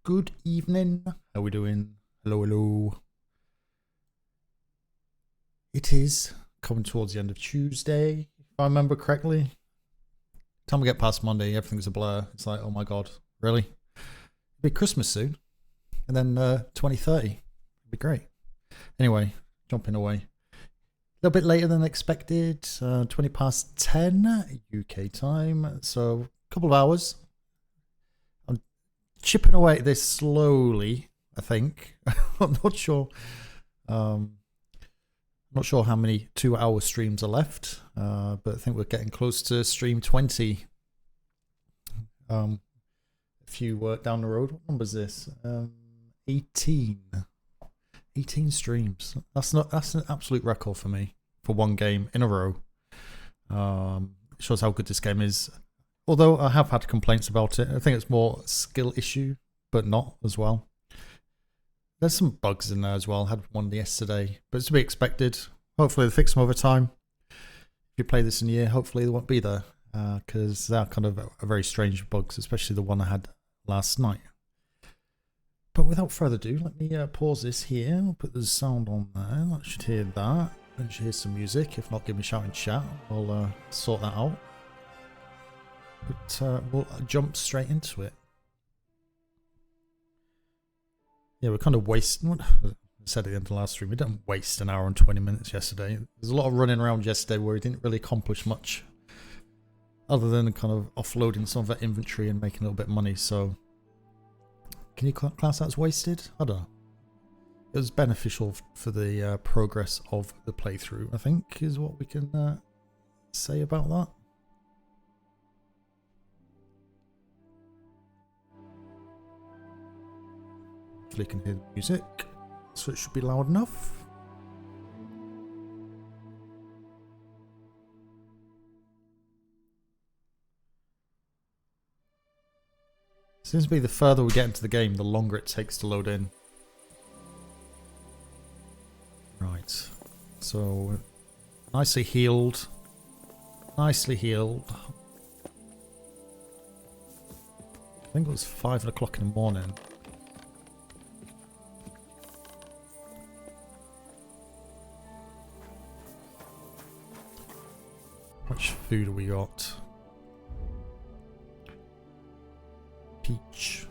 Good evening. How we doing? Hello, hello. It is coming towards the end of Tuesday, if I remember correctly. Time we get past Monday, everything's a blur. It's like, oh my god, really? It'll be Christmas soon. And then 2030. It'll be great. Anyway, jumping away. A little bit later than expected. 20 past 10 UK time. So a couple of hours. I'm chipping away at this slowly, I think. I'm not sure. Not sure how many 2-hour streams are left, but I think we're getting close to stream 20. A few down the road. What number is this? 18. 18 streams. That's an absolute record for me for one game in a row. It shows how good this game is. Although I have had complaints about it. I think it's more a skill issue, but not as well. There's some bugs in there as well. I had one yesterday, but it's to be expected. Hopefully they fix them over time. If you play this in a year, hopefully they won't be there, because they're kind of a very strange bugs, especially the one I had last night. But without further ado, let me pause this here. I'll put the sound on there. I should hear that. I should hear some music. If not, give me a shout in chat. I'll sort that out. But we'll jump straight into it. Yeah, we're kind of wasting. I said at the end of the last stream, we didn't waste an hour and 20 minutes yesterday. There's a lot of running around yesterday where we didn't really accomplish much other than kind of offloading some of that inventory and making a little bit of money. So, can you class that as wasted? I don't know. It was beneficial for the progress of the playthrough, I think, is what we can say about that. Hopefully you can hear the music, so it should be loud enough. Seems to be the further we get into the game, the longer it takes to load in. Right, so nicely healed. Nicely healed. I think it was 5 o'clock in the morning. Which food have we got? Peach.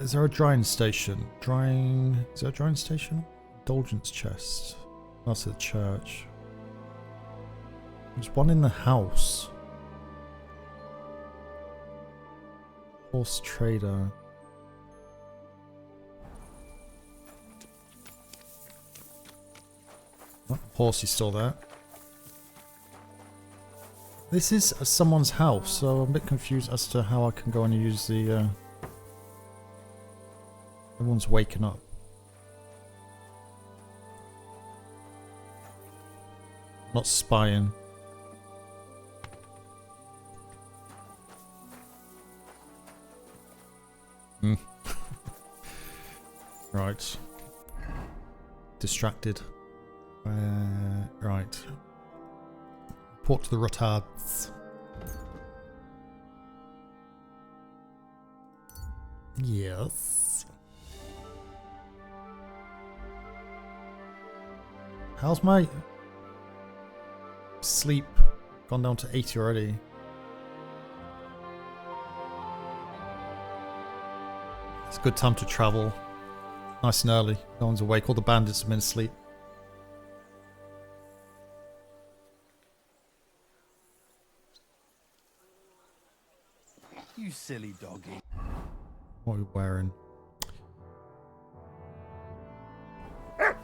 Is there a drying station? Is there a drying station? Indulgence chest. That's at the church. There's one in the house. Horse trader. Oh, horse is still there. This is someone's house, so I'm a bit confused as to how I can go and use the... Everyone's waking up. Not spying. Right. Distracted. Right. Report to the Rotards. Yes. How's my sleep gone down to 80 already? It's a good time to travel. Nice and early. No one's awake. All the bandits have been asleep. You silly doggy. What are we wearing? There's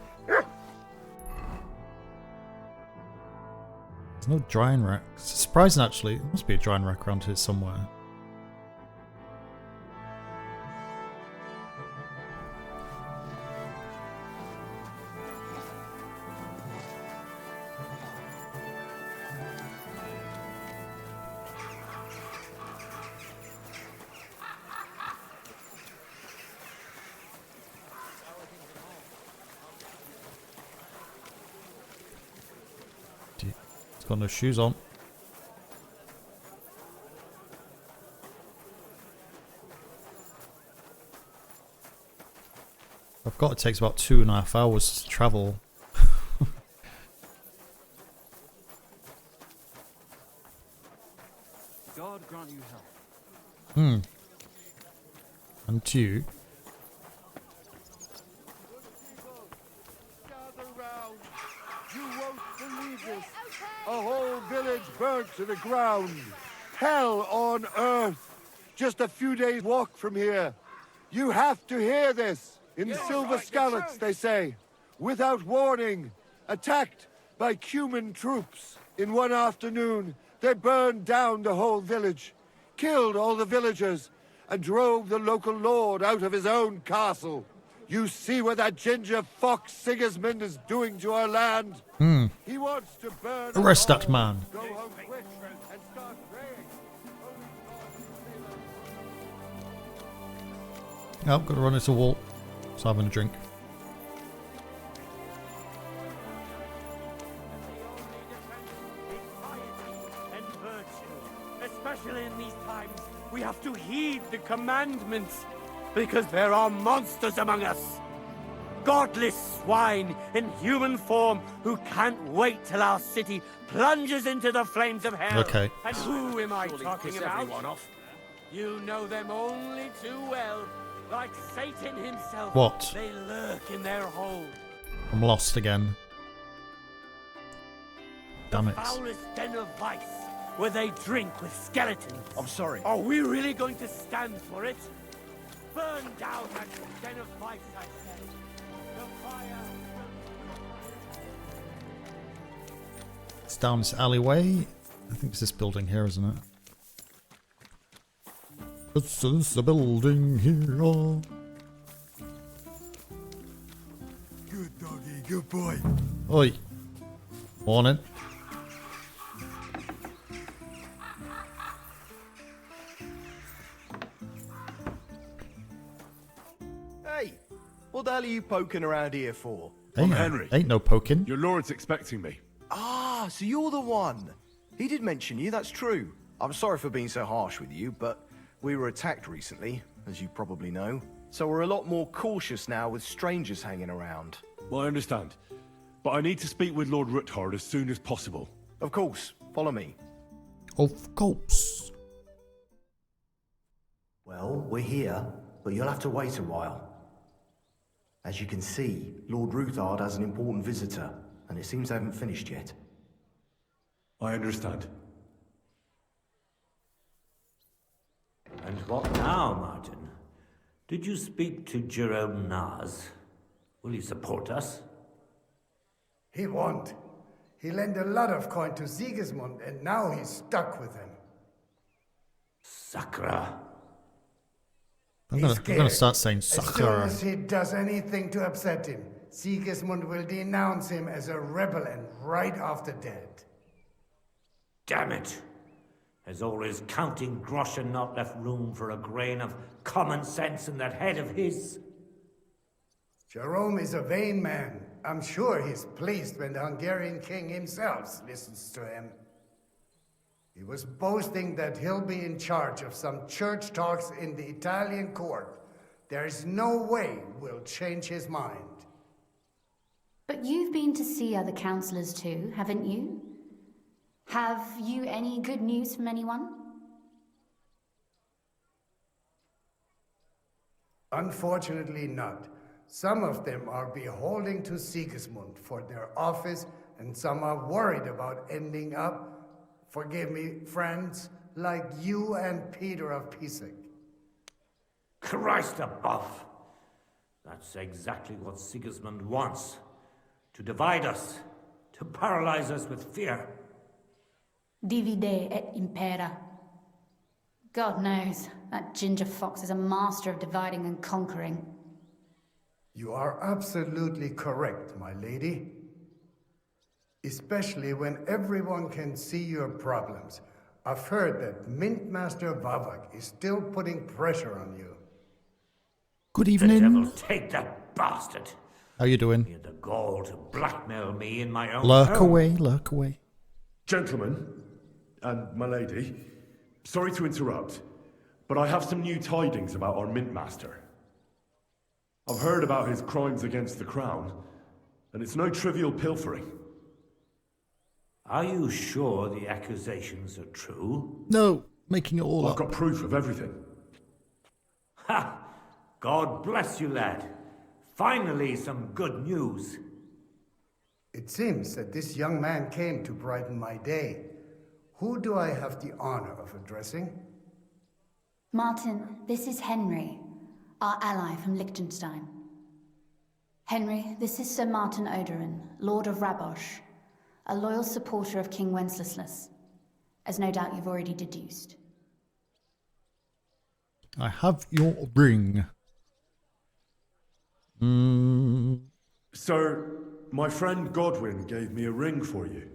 no drying rack. It's surprising actually. There must be a drying rack around here somewhere. got no shoes on. I've got it takes about 2.5 hours to travel. God grant you health. And you? Gather round. You won't believe this. A whole village burnt to the ground. Hell on earth. Just a few days' walk from here. You have to hear this. In Silver Scallops, they say. Without warning. Attacked by Cuman troops. In one afternoon, they burned down the whole village. Killed all the villagers. And drove the local lord out of his own castle. You see what that ginger fox Sigismund is doing to our land? He wants to burn Arrest us that all. man. Go home quick and start praying. Oh, got to run into a wall. So having a drink. And virtue, especially in these times, we have to heed the commandments, because there are monsters among us. Godless swine in human form who can't wait till our city plunges into the flames of hell. Okay. And who am I talking about? You know them only too well. Like Satan himself. What? They lurk in their hole. I'm lost again. Damn it. Foulest den of vice, where they drink with skeletons. I'm sorry. Are we really going to stand for it? Burn down that den of vice, I said. The fire. It's down this alleyway. I think it's this building here, isn't it? This is the building here. Good doggy, good boy. Oi. Morning. Hey, what the hell are you poking around here for? Ain't, Henry. ain't no poking. Your lord's expecting me. Ah, so you're the one. He did mention you, that's true. I'm sorry for being so harsh with you, but we were attacked recently, as you probably know. So we're a lot more cautious now with strangers hanging around. Well, I understand. But I need to speak with Lord Ruthard as soon as possible. Of course, follow me. Of course. Well, we're here, but you'll have to wait a while. As you can see, Lord Ruthard has an important visitor, and it seems they haven't finished yet. I understand. And what now, Martin? Did you speak to Jerome Naz? Will he support us? He won't. He lent a lot of coin to Sigismund, and now he's stuck with him. Sakra. I'm He's gonna start saying As soon sucker. as he does anything to upset him, Sigismund will denounce him as a rebel and right off the dead. Damn it! Has always Counting Groschen not left room for a grain of common sense in that head of his? Jerome is a vain man. I'm sure he's pleased when the Hungarian king himself listens to him. He was boasting that he'll be in charge of some church talks in the Italian court. There is no way we'll change his mind. But you've been to see other councillors too, haven't you? Have you any good news from anyone? Unfortunately not. Some of them are beholding to Sigismund for their office, and some are worried about ending up, forgive me, friends, like you and Peter of Pisak. Christ above! That's exactly what Sigismund wants. To divide us. To paralyze us with fear. Divide et impera. God knows, that ginger fox is a master of dividing and conquering. You are absolutely correct, my lady. Especially when everyone can see your problems. I've heard that Mintmaster Vavak is still putting pressure on you. Good The devil evening. take that bastard! How you doing? He had the gall to blackmail me in my own Lurk home. away, lurk away. Gentlemen, and my lady, sorry to interrupt, but I have some new tidings about our Mint Master. I've heard about his crimes against the Crown, and it's no trivial pilfering. Are you sure the accusations are true? No, making it all I've up. got proof of everything. Ha! God bless you, lad. Finally, some good news. It seems that this young man came to brighten my day. Who do I have the honor of addressing? Martin, this is Henry, our ally from Liechtenstein. Henry, this is Sir Martin Odorin, Lord of Rabosh, a loyal supporter of King Wenceslas, as no doubt you've already deduced. I have your ring. Sir, my friend Godwin gave me a ring for you.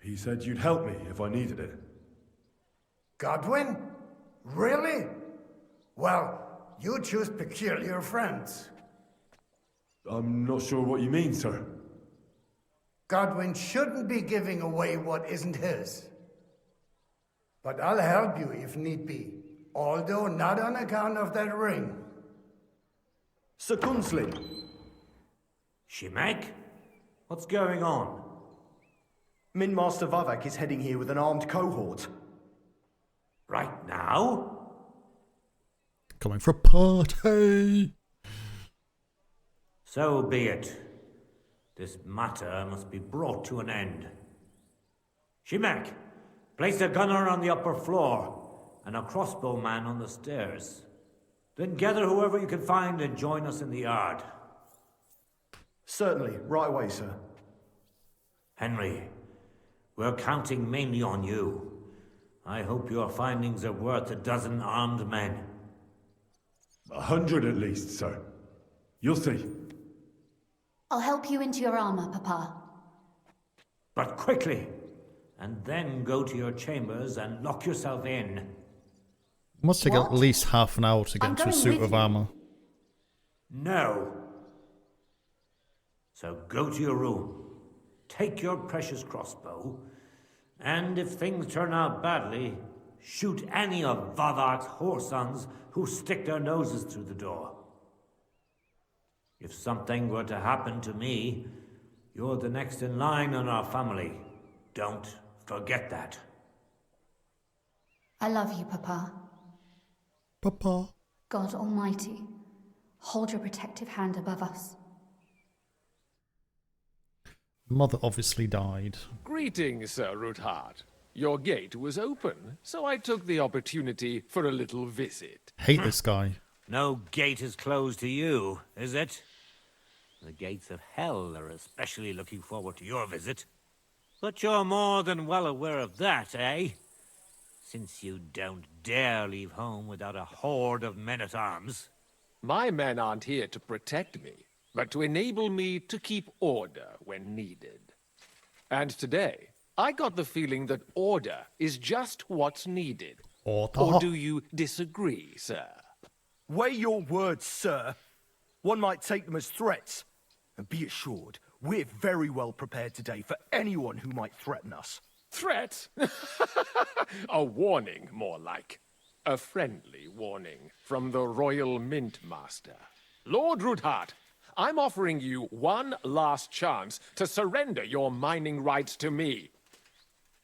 He said you'd help me if I needed it. Godwin? Really? Well, you choose peculiar friends. I'm not sure what you mean, sir. Godwin shouldn't be giving away what isn't his. But I'll help you if need be, although not on account of that ring. Sir Gunslin. Shimek? What's going on? Mint Master Vavak is heading here with an armed cohort. Right now? Coming for a party. So be it. This matter must be brought to an end. Shimek, place a gunner on the upper floor and a crossbowman on the stairs. Then gather whoever you can find and join us in the yard. Certainly, right away, sir. Henry, we're counting mainly on you. I hope your findings are worth a dozen armed men. 100 at least, sir. You'll see. I'll help you into your armor, Papa. But quickly, and then go to your chambers and lock yourself in. Must take What? at least half an hour to get I'm into a going suit with of you. armor. No. So go to your room, take your precious crossbow, and if things turn out badly, shoot any of Vavak's whoresons who stick their noses through the door. If something were to happen to me, you're the next in line in our family. Don't forget that. I love you, Papa. Papa. God Almighty, hold your protective hand above us. Mother obviously died. Greetings, Sir Ruthard. Your gate was open, so I took the opportunity for a little visit. Hate this guy. No gate is closed to you, is it? The gates of hell are especially looking forward to your visit. But you're more than well aware of that, eh? Since you don't dare leave home without a horde of men-at-arms. My men aren't here to protect me, but to enable me to keep order when needed. And today, I got the feeling that order is just what's needed. Order. Or do you disagree, sir? Weigh your words, sir. One might take them as threats. And be assured, we're very well prepared today for anyone who might threaten us. Threat? A warning, more like. A friendly warning from the Royal Mint Master. Lord Ruthard, I'm offering you one last chance to surrender your mining rights to me.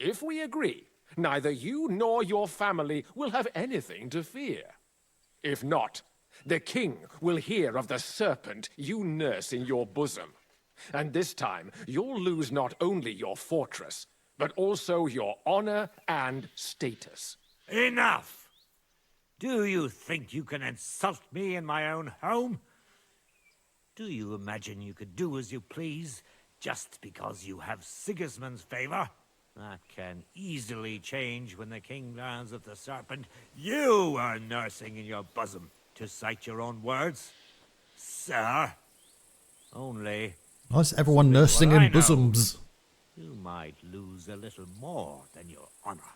If we agree, neither you nor your family will have anything to fear. If not, the king will hear of the serpent you nurse in your bosom. And this time, you'll lose not only your fortress, but also your honor and status. Enough! Do you think you can insult me in my own home? Do you imagine you could do as you please just because you have Sigismund's favor? That can easily change when the king learns of the serpent you are nursing in your bosom, to cite your own words, sir. Only... Why is everyone something nursing what I in know, bosoms? You might lose a little more than your honor.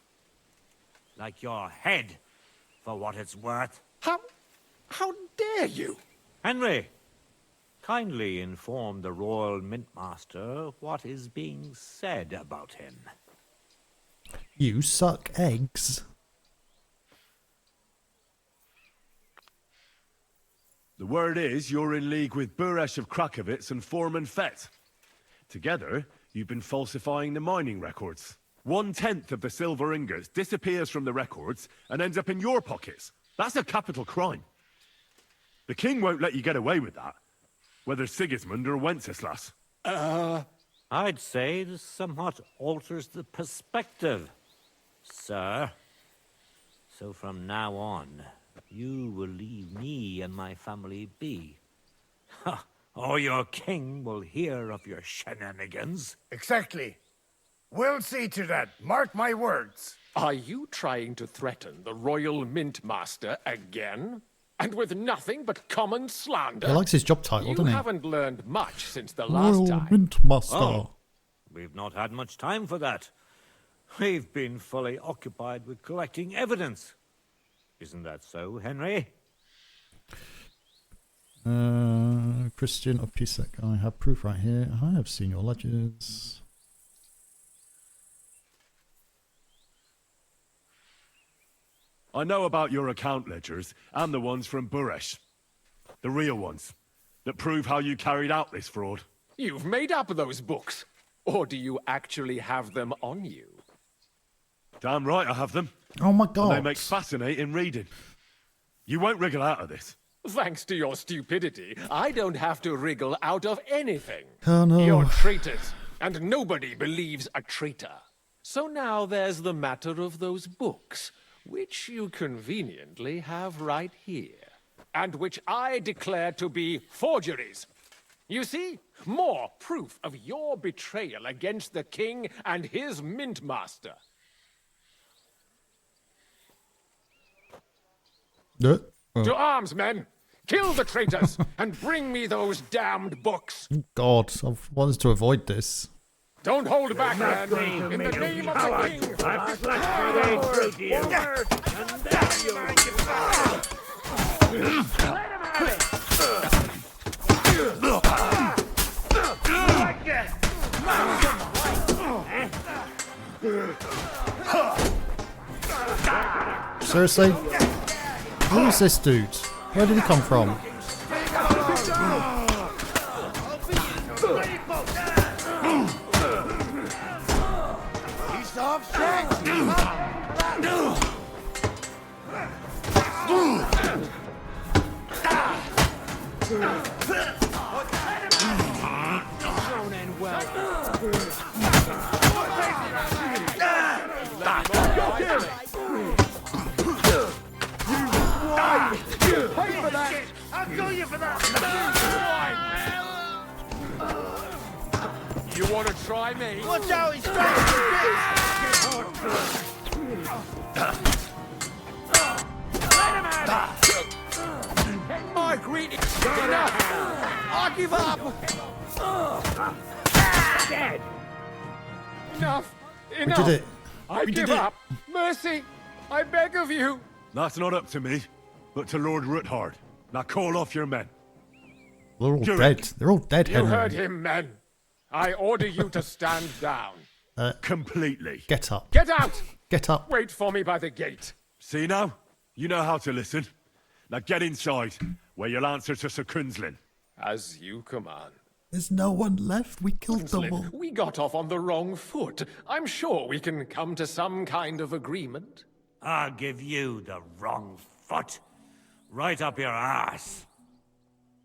Like your head, for what it's worth. How dare you? Henry, kindly inform the Royal Mint Master what is being said about him. You suck eggs. The word is you're in league with Buresh of Krakowitz and Foreman Fett. Together, you've been falsifying the mining records. 1/10 of the silver ingots disappears from the records and ends up in your pockets. That's a capital crime. The king won't let you get away with that, whether Sigismund or Wenceslas. I'd say this somewhat alters the perspective, sir. So from now on, you will leave me and my family be. Ha! Or your king will hear of your shenanigans. Exactly. We'll see to that. Mark my words. Are you trying to threaten the Royal Mint Master again? And with nothing but common slander? He likes his job title, You doesn't he? haven't learned much since the last Royal time. Mint Master. Oh, we've not had much time for that. We've been fully occupied with collecting evidence. Isn't that so, Henry? Christian of Pisek. I have proof right here. I have seen your ledgers. I know about your account ledgers and the ones from Buresh. The real ones, that prove how you carried out this fraud. You've made up those books. Or do you actually have them on you? Damn right I have them. Oh my And god. they make fascinating reading. You won't wriggle out of this. Thanks to your stupidity, I don't have to wriggle out of anything. Oh no. You're traitors, and nobody believes a traitor. So now there's the matter of those books, which you conveniently have right here, and which I declare to be forgeries. You see, more proof of your betrayal against the king and his mint master. To arms, men! Kill the traitors, and bring me those damned books! God, I've wanted to avoid this. Don't hold back, man! In the name of the king! I've slashed my way through to you. And there you Let him have it! Seriously? Who is this dude? Where did he come from? He's off track. I'll kill you for that! You want to try me? Watch out, he's trying Let him have it! My greeting! Enough! I give up! Dead! Enough! We Enough! did it. I give up! Mercy! I beg of you! That's not up to me, but to Lord Ruthard. Now call off your men. They're all You're dead. it. They're all dead, You Henry. heard him, men. I order you to stand down. Completely. Get up. Get out! Get up. Wait for me by the gate. See now? You know how to listen. Now get inside, where you'll answer to Sir Kunzlin. As you command. There's no one left. We killed them all. We got off on the wrong foot. I'm sure we can come to some kind of agreement. I'll give you the wrong foot. Right up your ass.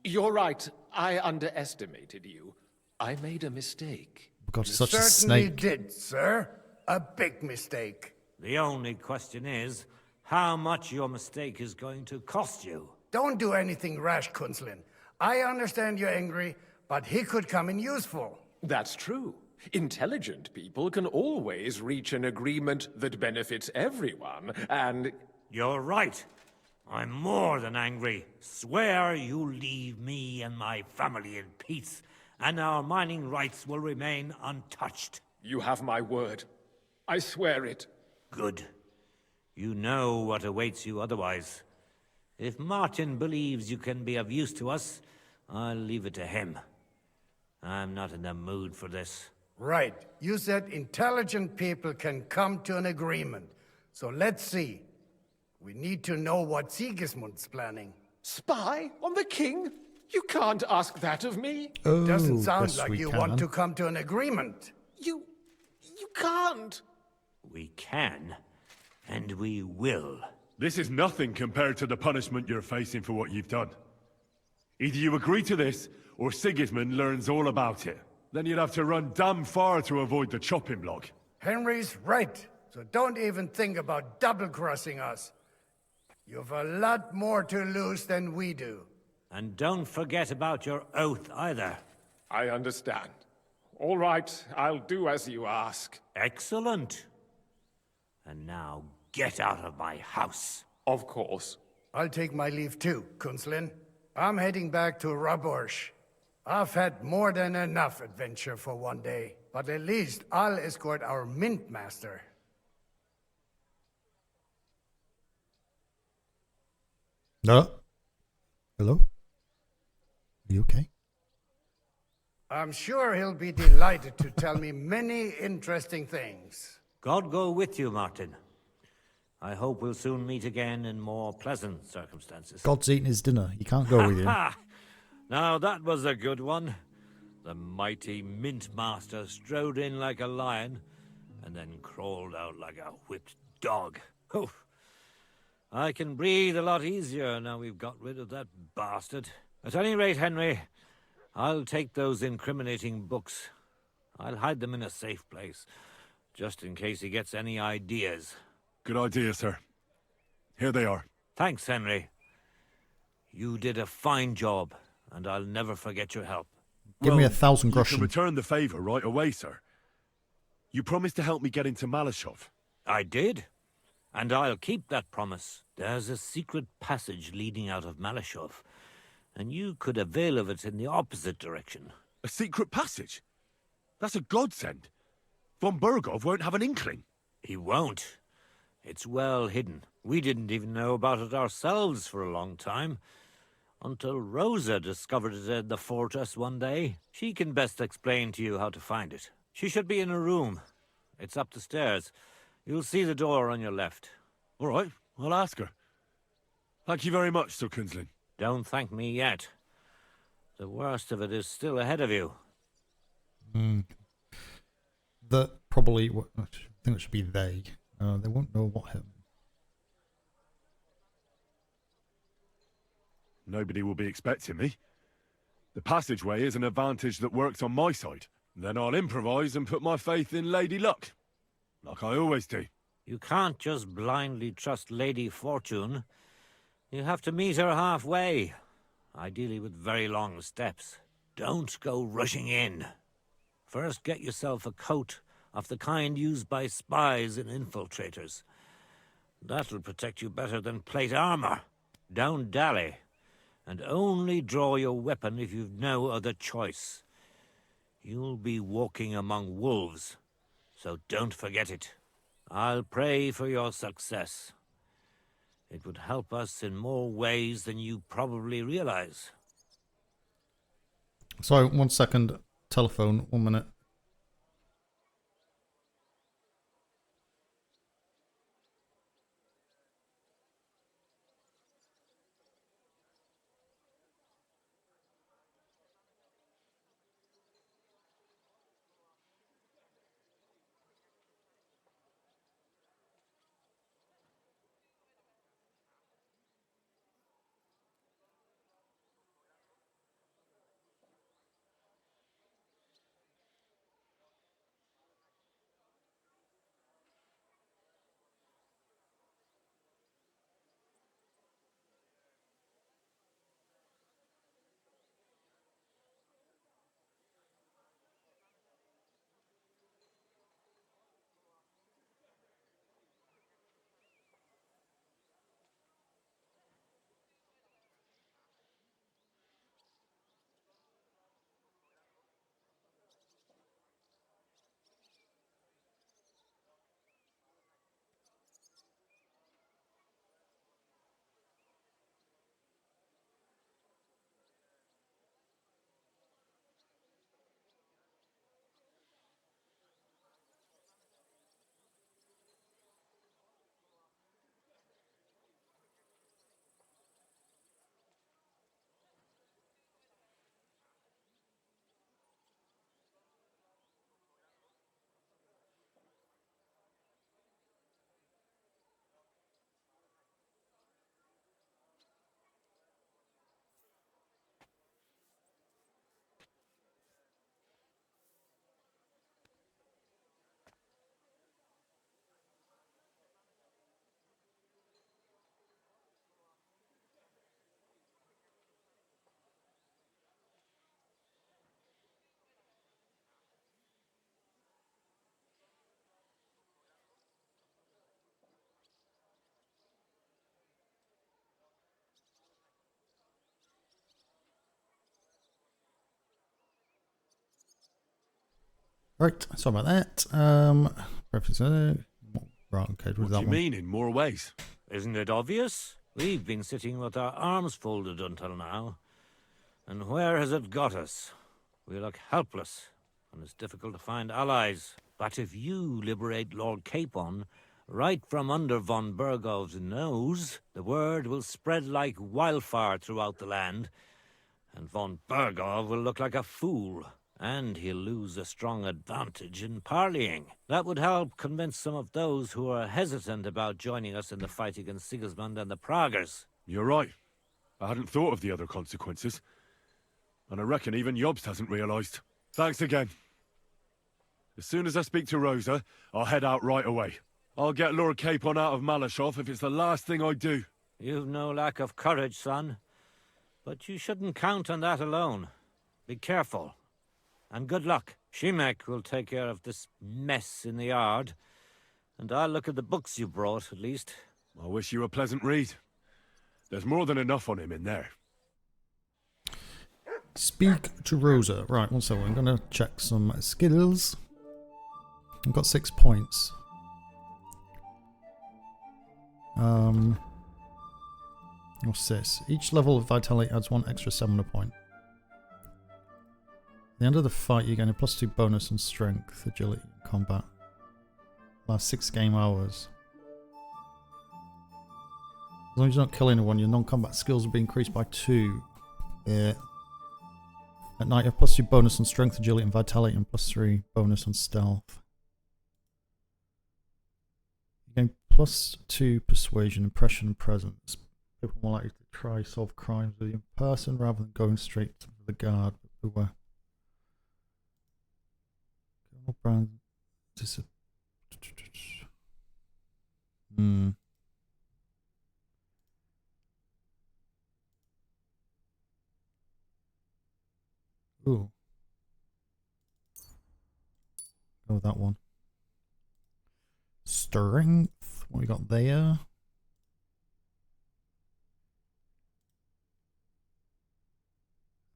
You're right. I underestimated you. I made a mistake. Oh God, such a Certainly snake. did, sir. A big mistake. The only question is, how much your mistake is going to cost you. Don't do anything rash, Kunzlin. I understand you're angry, but he could come in useful. That's true. Intelligent people can always reach an agreement that benefits everyone, and... You're right. I'm more than angry. Swear you leave me and my family in peace, and our mining rights will remain untouched. You have my word. I swear it. Good. You know what awaits you otherwise. If Martin believes you can be of use to us, I'll leave it to him. I'm not in the mood for this. Right. You said intelligent people can come to an agreement. So let's see. We need to know what Sigismund's planning. Spy on the king? You can't ask that of me. Oh, Doesn't sound yes, like we you can. want to come to an agreement. You can't. We can, and we will. This is nothing compared to the punishment you're facing for what you've done. Either you agree to this, or Sigismund learns all about it. Then you'd have to run damn far to avoid the chopping block. Henry's right. So don't even think about double-crossing us. You've a lot more to lose than we do. And don't forget about your oath either. I understand. All right, I'll do as you ask. Excellent. And now get out of my house. Of course. I'll take my leave too, Kunslin. I'm heading back to Raborsh. I've had more than enough adventure for one day, but at least I'll escort our Mint Master. No. Hello? Are you okay? I'm sure he'll be delighted to tell me many interesting things. God go with you, Martin. I hope we'll soon meet again in more pleasant circumstances. God's eating his dinner. He can't go with you. Now that was a good one. The mighty Mint Master strode in like a lion, and then crawled out like a whipped dog. Oof. I can breathe a lot easier now we've got rid of that bastard. At any rate, Henry, I'll take those incriminating books. I'll hide them in a safe place, just in case he gets any ideas. Good idea, sir. Here they are. Thanks, Henry. You did a fine job, and I'll never forget your help. Give me 1,000 You can groschen. return the favor right away, sir. You promised to help me get into Malashov. I did. And I'll keep that promise. There's a secret passage leading out of Malashov, and you could avail of it in the opposite direction. A secret passage? That's a godsend. Von Burgov won't have an inkling. He won't. It's well hidden. We didn't even know about it ourselves for a long time. Until Rosa discovered it in the fortress one day. She can best explain to you how to find it. She should be in a room. It's up the stairs. You'll see the door on your left. All right, I'll ask her. Thank you very much, Sir Kunslin. Don't thank me yet. The worst of it is still ahead of you. That probably, I think it should be they. They won't know what happened. Nobody will be expecting me. The passageway is an advantage that works on my side. Then I'll improvise and put my faith in Lady Luck. Like I always do. You can't just blindly trust Lady Fortune. You have to meet her halfway, ideally with very long steps. Don't go rushing in. First get yourself a coat of the kind used by spies and infiltrators. That'll protect you better than plate armor. Don't dally, and only draw your weapon if you've no other choice. You'll be walking among wolves, so don't forget it. I'll pray for your success. It would help us in more ways than you probably realize. Sorry, 1 second. Telephone, 1 minute. Right, sorry about that. Right, okay, What do you mean in more ways? Isn't it obvious? We've been sitting with our arms folded until now. And where has it got us? We look helpless, and it's difficult to find allies. But if you liberate Lord Capon, right from under von Bergov's nose, the word will spread like wildfire throughout the land, and von Bergov will look like a fool, and he'll lose a strong advantage in parleying. That would help convince some of those who are hesitant about joining us in the fight against Sigismund and the Praguers. You're right. I hadn't thought of the other consequences. And I reckon even Jobst hasn't realized. Thanks again. As soon as I speak to Rosa, I'll head out right away. I'll get Lord Capon out of Malashov if it's the last thing I do. You've no lack of courage, son. But you shouldn't count on that alone. Be careful. And good luck. Shimek will take care of this mess in the yard. And I'll look at the books you brought, at least. I wish you a pleasant read. There's more than enough on him in there. Speak to Rosa. Right, one second. I'm going to check some skills. I've got 6 points. What's this? Each level of vitality adds 1 extra stamina point. At the end of the fight, you gain a +2 bonus on strength, agility, and combat. Last 6 game hours. As long as you don't kill anyone, your non-combat skills will be increased by 2. Yeah. At night, you have +2 bonus on strength, agility, and vitality, and +3 bonus on stealth. You gain +2 persuasion, impression, and presence. People are more likely to try solve crimes with you in person rather than going straight to the guard. Beware. Brand. Ooh. Go with that one. Strength. What we got there?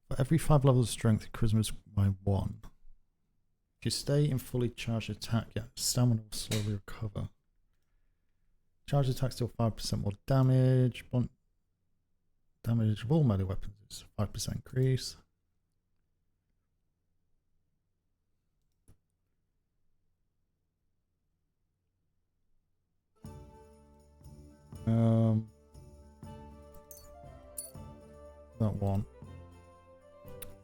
For every 5 levels of strength, charisma by 1. If you stay in fully charged attack, yeah, stamina will slowly recover. Charged attacks deal 5% more damage. Blunt damage of all melee weapons is 5% increase. That one.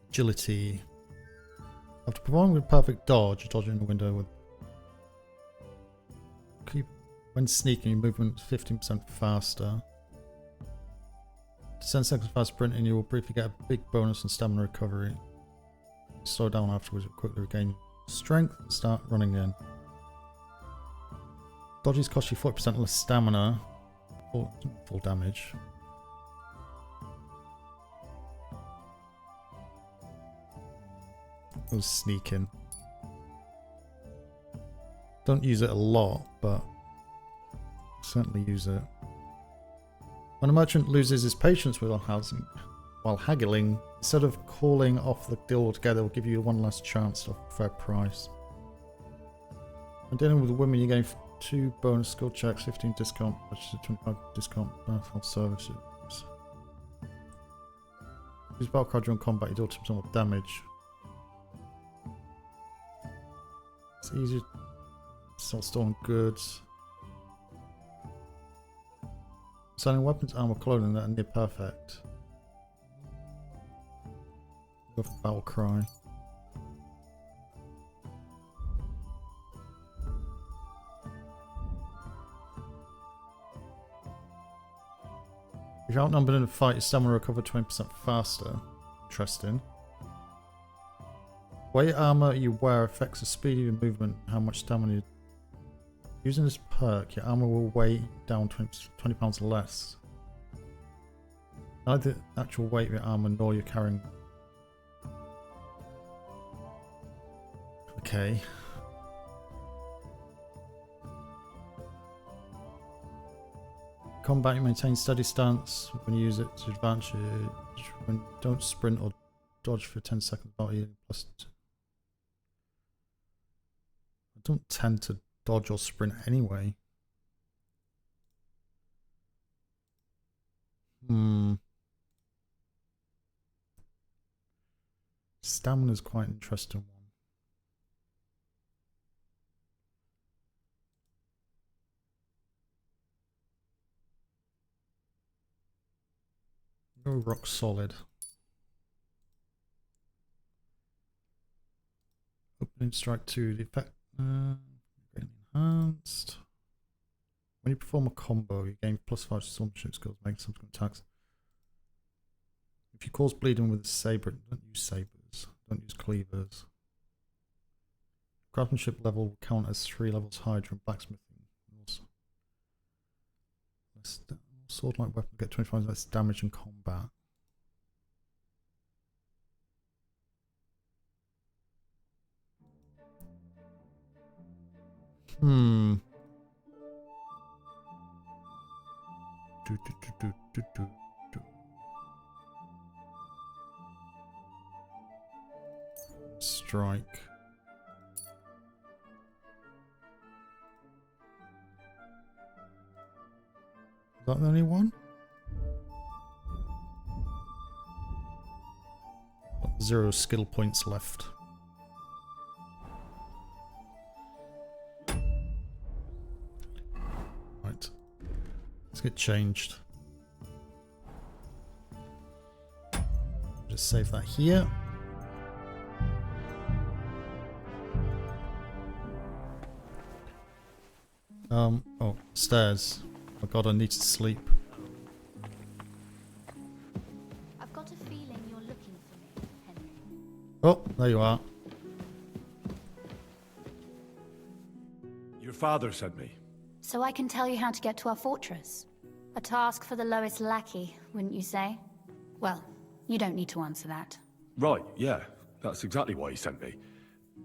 Agility. After performing a perfect dodge, dodging the window with. When sneaking, your movement is 15% faster. 10 seconds fast sprinting, you will briefly get a big bonus on stamina recovery. Slow down afterwards, you'll quickly regain strength and start running in. Dodges cost you 40% less stamina. Full damage. I was sneaking. Don't use it a lot, but certainly use it. When a merchant loses his patience while haggling, instead of calling off the deal altogether, will give you one last chance to offer a fair price. When dealing with women, you gain 2 bonus skill checks, 15 discount, which is a 25 discount for services. Use battle card during combat, you deal 2% more damage. It's easier to sell stolen goods. Selling weapons, armor, clothing that are near perfect. Go for battle cry. If you're outnumbered in a fight, your stamina recover 20% faster. Interesting. Weight armor you wear affects the speed of your movement and how much stamina you... Using this perk, your armor will weigh down 20 pounds less. Neither the actual weight of your armor nor you're carrying. Okay. Combat, you maintain steady stance when you use it to advantage. When don't sprint or dodge for 10 seconds while you plus. I don't tend to dodge or sprint anyway. Stamina's quite an interesting one. Go rock solid. Opening strike 2, the effect enhanced. When you perform a combo, you gain +5 to swordsmanship skills, making subsequent attacks. If you cause bleeding with a saber, don't use sabers, don't use cleavers. Craftsmanship level will count as 3 levels higher during blacksmithing. Sword-like weapon get 25 less damage in combat. Strike. Is that the only one? Got 0 skill points left. Right. Let's get changed. Just save that here. Oh, stairs. Oh god, I need to sleep. I've got a feeling you're looking for me, Henry. Oh, there you are. Your father sent me. So I can tell you how to get to our fortress. A task for the lowest lackey, wouldn't you say? Well, you don't need to answer that. Right, yeah. That's exactly why he sent me.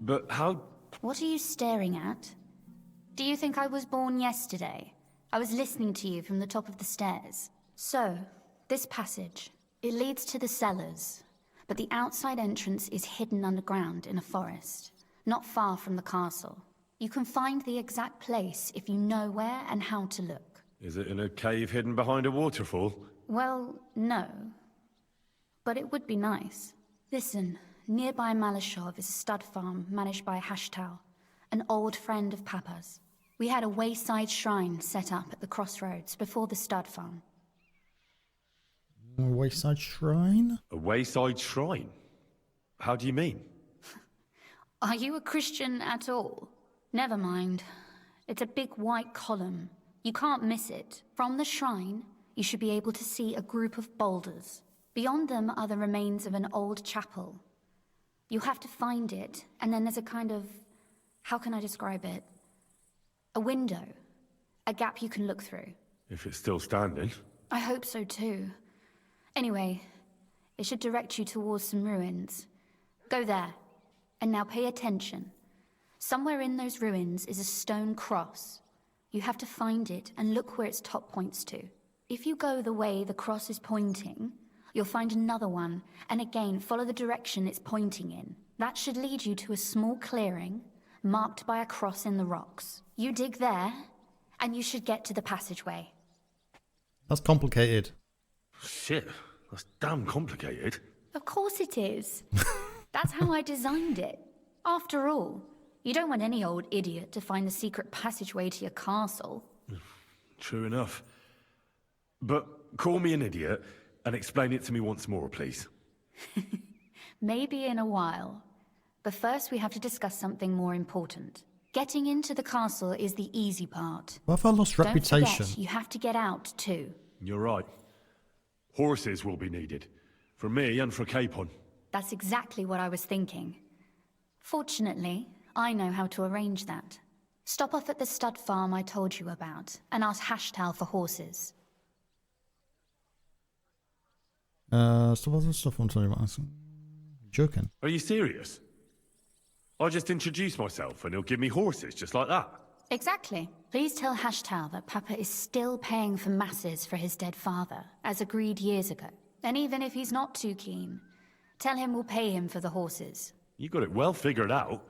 But how... What are you staring at? Do you think I was born yesterday? I was listening to you from the top of the stairs. So, this passage, it leads to the cellars, but the outside entrance is hidden underground in a forest, not far from the castle. You can find the exact place if you know where and how to look. Is it in a cave hidden behind a waterfall? Well, no. But it would be nice. Listen, nearby Malashov is a stud farm managed by Hashtal, an old friend of Papa's. We had a wayside shrine set up at the crossroads before the stud farm. A wayside shrine? A wayside shrine? How do you mean? Are you a Christian at all? Never mind. It's a big white column. You can't miss it. From the shrine, you should be able to see a group of boulders. Beyond them are the remains of an old chapel. You have to find it, and then there's a kind of... how can I describe it? A window. A gap you can look through. If it's still standing. I hope so too. Anyway, it should direct you towards some ruins. Go there. And now pay attention. Somewhere in those ruins is a stone cross. You have to find it and look where its top points to. If you go the way the cross is pointing, you'll find another one, and again follow the direction it's pointing in. That should lead you to a small clearing, marked by a cross in the rocks. You dig there, and you should get to the passageway. That's complicated. Shit, that's damn complicated. Of course it is. That's how I designed it. After all, you don't want any old idiot to find the secret passageway to your castle. True enough. But call me an idiot and explain it to me once more, please. Maybe in a while. But first we have to discuss something more important. Getting into the castle is the easy part. What have I lost reputation? Don't forget, you have to get out too. You're right. Horses will be needed. For me and for Capon. That's exactly what I was thinking. Fortunately, I know how to arrange that. Stop off at the stud farm I told you about, and ask Hashtal for horses. Stuff I'm telling you about. Joking. Are you serious? I'll just introduce myself and he'll give me horses just like that. Exactly. Please tell Hashtal that Papa is still paying for masses for his dead father, as agreed years ago. And even if he's not too keen, tell him we'll pay him for the horses. You got it well figured out.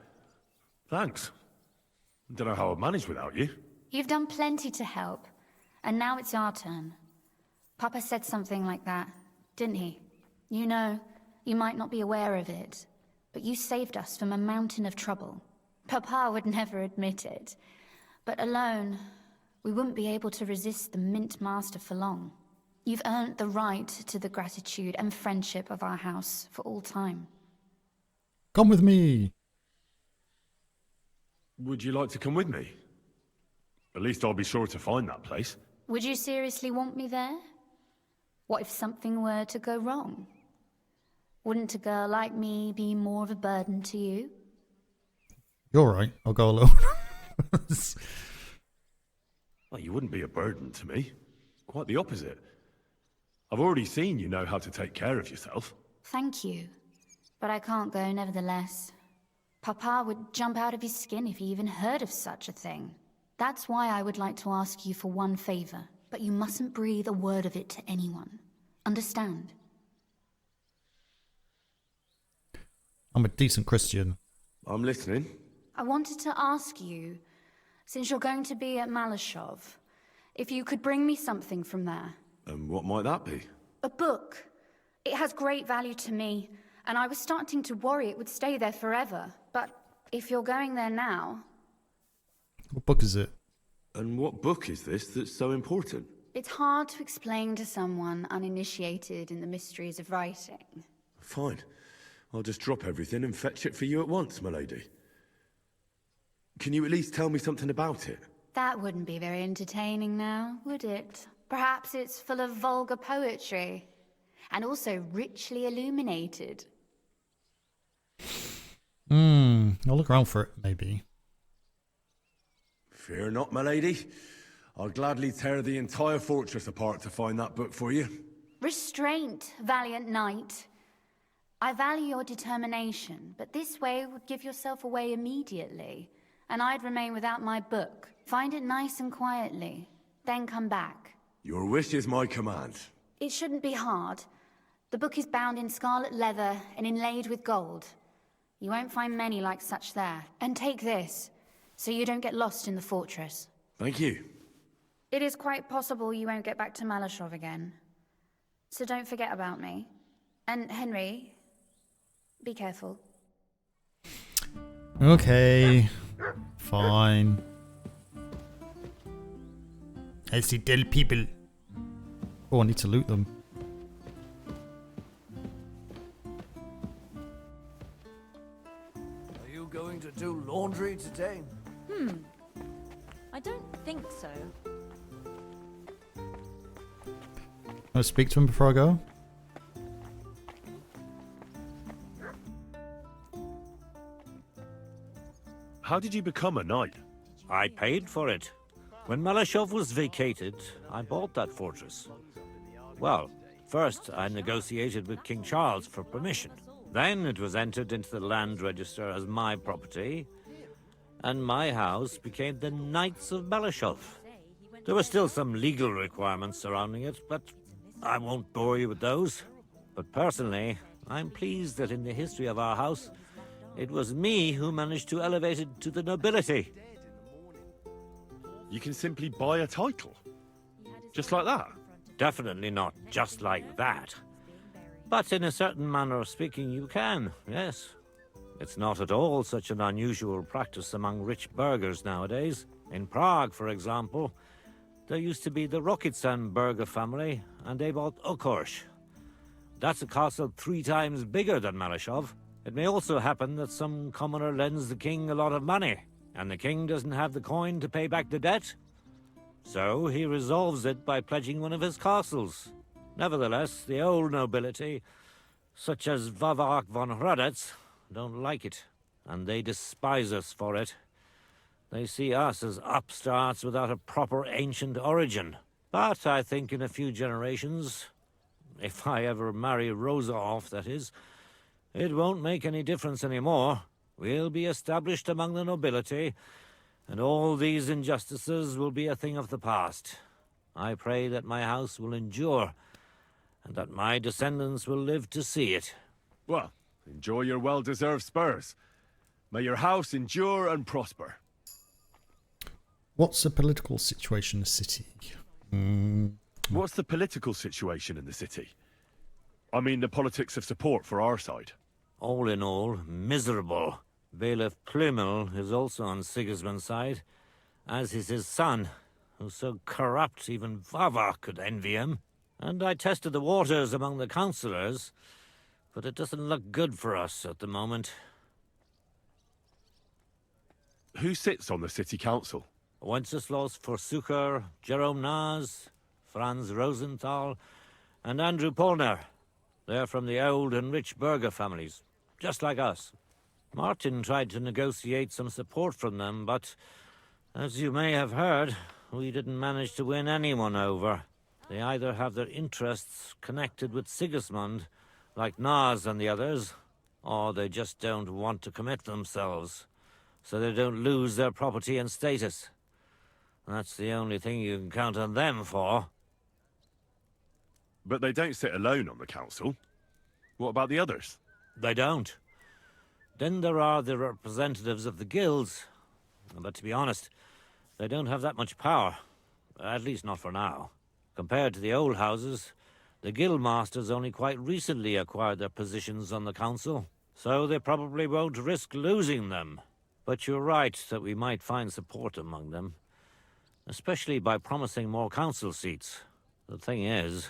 Thanks. Don't know how I'd manage without you. You've done plenty to help, and now it's our turn. Papa said something like that, didn't he? You know, you might not be aware of it, but you saved us from a mountain of trouble. Papa would never admit it, but alone, we wouldn't be able to resist the Mint Master for long. You've earned the right to the gratitude and friendship of our house for all time. Come with me. Would you like to come with me? At least I'll be sure to find that place. Would you seriously want me there? What if something were to go wrong? Wouldn't a girl like me be more of a burden to you? You're right. I'll go alone. Well, you wouldn't be a burden to me. Quite the opposite. I've already seen you know how to take care of yourself. Thank you. But I can't go nevertheless. Papa would jump out of his skin if he even heard of such a thing. That's why I would like to ask you for one favor, but you mustn't breathe a word of it to anyone. Understand? I'm a decent Christian. I'm listening. I wanted to ask you, since you're going to be at Malashov, if you could bring me something from there. And what might that be? A book. It has great value to me, and I was starting to worry it would stay there forever. But if you're going there now... What book is it? And what book is this that's so important? It's hard to explain to someone uninitiated in the mysteries of writing. Fine. I'll just drop everything and fetch it for you at once, my lady. Can you at least tell me something about it? That wouldn't be very entertaining now, would it? Perhaps it's full of vulgar poetry, and also richly illuminated. I'll look around for it, maybe. Fear not, my lady. I'll gladly tear the entire fortress apart to find that book for you. Restraint, valiant knight. I value your determination, but this way would give yourself away immediately, and I'd remain without my book. Find it nice and quietly, then come back. Your wish is my command. It shouldn't be hard. The book is bound in scarlet leather and inlaid with gold. You won't find many like such there. And take this, so you don't get lost in the fortress. Thank you. It is quite possible you won't get back to Malashov again. So don't forget about me. And Henry, be careful. Okay. Fine. I see dead people. Oh, I need to loot them. Are you going to do laundry today? I don't think so. Want to speak to him before I go? How did you become a knight? I paid for it. When Malashov was vacated, I bought that fortress. Well, first I negotiated with King Charles for permission. Then it was entered into the land register as my property, and my house became the Knights of Malashov. There were still some legal requirements surrounding it, but I won't bore you with those. But personally, I'm pleased that in the history of our house, it was me who managed to elevate it to the nobility. You can simply buy a title? Just like that? Definitely not just like that. But in a certain manner of speaking, you can, yes. It's not at all such an unusual practice among rich burghers nowadays. In Prague, for example, there used to be the Rokitsan burgher family, and they bought Okorsh. That's a castle 3 times bigger than Malashov. It may also happen that some commoner lends the king a lot of money, and the king doesn't have the coin to pay back the debt. So he resolves it by pledging one of his castles. Nevertheless, the old nobility, such as Vavarak von Hradec, don't like it, and they despise us for it. They see us as upstarts without a proper ancient origin. But I think in a few generations, if I ever marry Rosa off, that is, it won't make any difference anymore. We'll be established among the nobility, and all these injustices will be a thing of the past. I pray that my house will endure, and that my descendants will live to see it. Well, enjoy your well-deserved spurs. May your house endure and prosper. What's the political situation in the city? What's the political situation in the city? I mean, the politics of support for our side. All in all, miserable. Bailiff Plymel is also on Sigismund's side, as is his son, who's so corrupt even Vava could envy him. And I tested the waters among the councillors, but it doesn't look good for us at the moment. Who sits on the city council? Wenceslaus Forsucher, Jerome Naz, Franz Rosenthal, and Andrew Polner. They're from the old and rich burgher families, just like us. Martin tried to negotiate some support from them, but as you may have heard, we didn't manage to win anyone over. They either have their interests connected with Sigismund, like Naz and the others, or they just don't want to commit themselves, so they don't lose their property and status. That's the only thing you can count on them for. But they don't sit alone on the council. What about the others? They don't. Then there are the representatives of the guilds. But to be honest, they don't have that much power. At least not for now. Compared to the old houses, the guild masters only quite recently acquired their positions on the council, so they probably won't risk losing them. But you're right that we might find support among them, especially by promising more council seats. The thing is,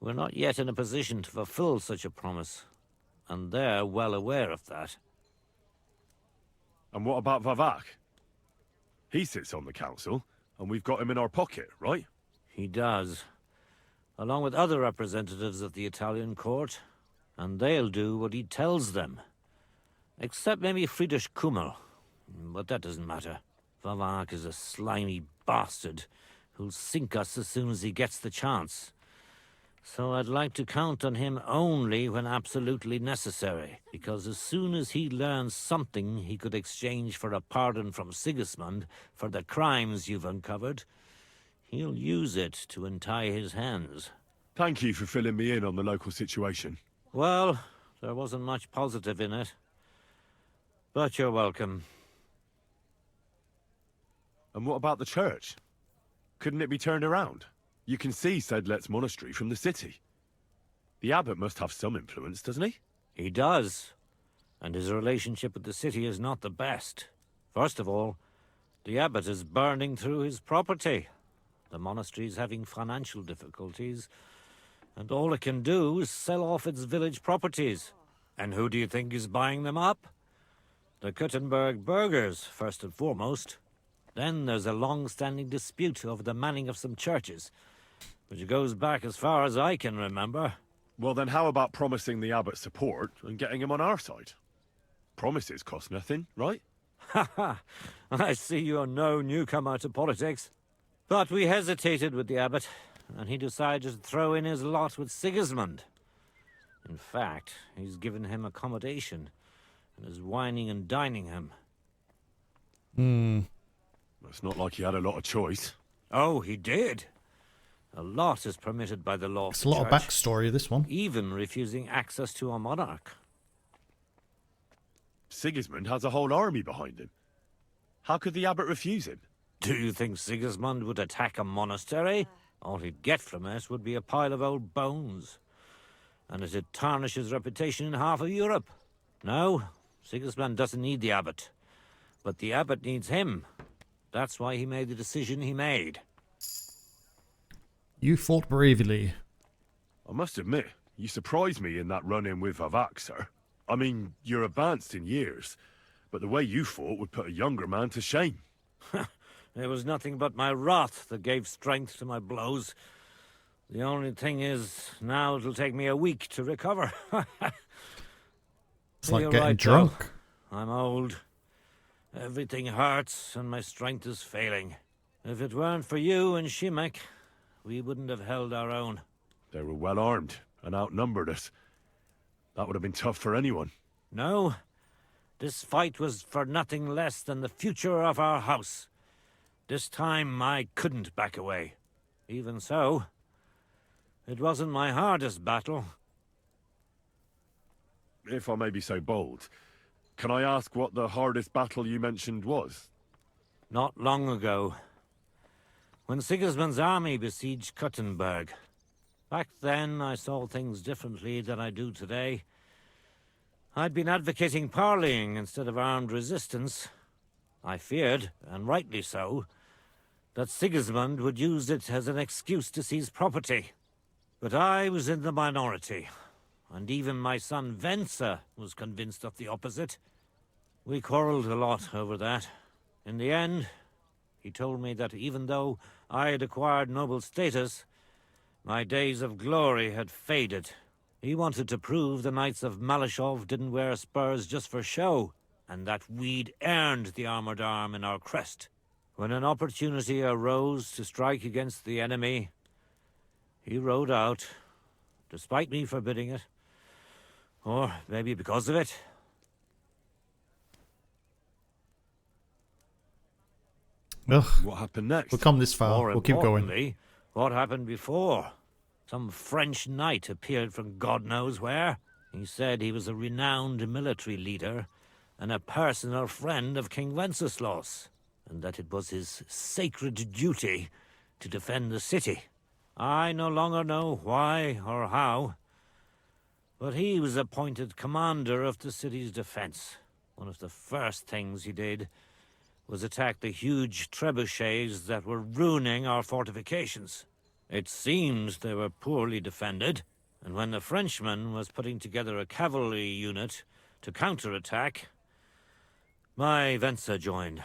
we're not yet in a position to fulfill such a promise, and they're well aware of that. And what about Vavak? He sits on the council, and we've got him in our pocket, right? He does, along with other representatives of the Italian court, and they'll do what he tells them. Except maybe Friedrich Kummel, but that doesn't matter. Vavak is a slimy bastard who'll sink us as soon as he gets the chance. So I'd like to count on him only when absolutely necessary, because as soon as he learns something he could exchange for a pardon from Sigismund for the crimes you've uncovered, he'll use it to untie his hands. Thank you for filling me in on the local situation. Well, there wasn't much positive in it. But you're welcome. And what about the church? Couldn't it be turned around? You can see Sedlet's monastery from the city. The abbot must have some influence, doesn't he? He does. And his relationship with the city is not the best. First of all, the abbot is burning through his property. The monastery's having financial difficulties, and all it can do is sell off its village properties. And who do you think is buying them up? The Kuttenberg burghers, first and foremost. Then there's a long-standing dispute over the manning of some churches, which goes back as far as I can remember. Well, then how about promising the abbot support and getting him on our side? Promises cost nothing, right? Ha ha! I see you're no newcomer to politics. But we hesitated with the abbot, and he decided to throw in his lot with Sigismund. In fact, he's given him accommodation, and is wining and dining him. It's not like he had a lot of choice. Oh, he did. A lot is permitted by the law. It's a lot of backstory, this one. Even refusing access to a monarch. Sigismund has a whole army behind him. How could the abbot refuse him? Do you think Sigismund would attack a monastery? All he'd get from it would be a pile of old bones. And it'd tarnish his reputation in half of Europe. No, Sigismund doesn't need the abbot. But the abbot needs him. That's why he made the decision he made. You fought bravely. I must admit, you surprised me in that run-in with Vavak, sir. I mean, you're advanced in years, but the way you fought would put a younger man to shame. It was nothing but my wrath that gave strength to my blows. The only thing is, now it'll take me a week to recover. It's like You're getting right, drunk. though. I'm old. Everything hurts, and my strength is failing. If it weren't for you and Shimek, we wouldn't have held our own. They were well armed and outnumbered us. That would have been tough for anyone. No, this fight was for nothing less than the future of our house. This time I couldn't back away. Even so, it wasn't my hardest battle. If I may be so bold, can I ask what the hardest battle you mentioned was? Not long ago, when Sigismund's army besieged Kuttenberg. Back then, I saw things differently than I do today. I'd been advocating parleying instead of armed resistance. I feared, and rightly so, that Sigismund would use it as an excuse to seize property. But I was in the minority, and even my son Venser was convinced of the opposite. We quarreled a lot over that. In the end, he told me that even though I had acquired noble status, my days of glory had faded. He wanted to prove the Knights of Malashov didn't wear spurs just for show, and that we'd earned the armored arm in our crest. When an opportunity arose to strike against the enemy, he rode out, despite me forbidding it. Or maybe because of it. Ugh. What happened next? We'll come this far. We'll keep going. Importantly, what happened before? Some French knight appeared from God knows where. He said he was a renowned military leader and a personal friend of King Wenceslas, and that it was his sacred duty to defend the city. I no longer know why or how, but he was appointed commander of the city's defense. One of the first things he did was attack the huge trebuchets that were ruining our fortifications. It seems they were poorly defended, and when the Frenchman was putting together a cavalry unit to counterattack, my Venser joined.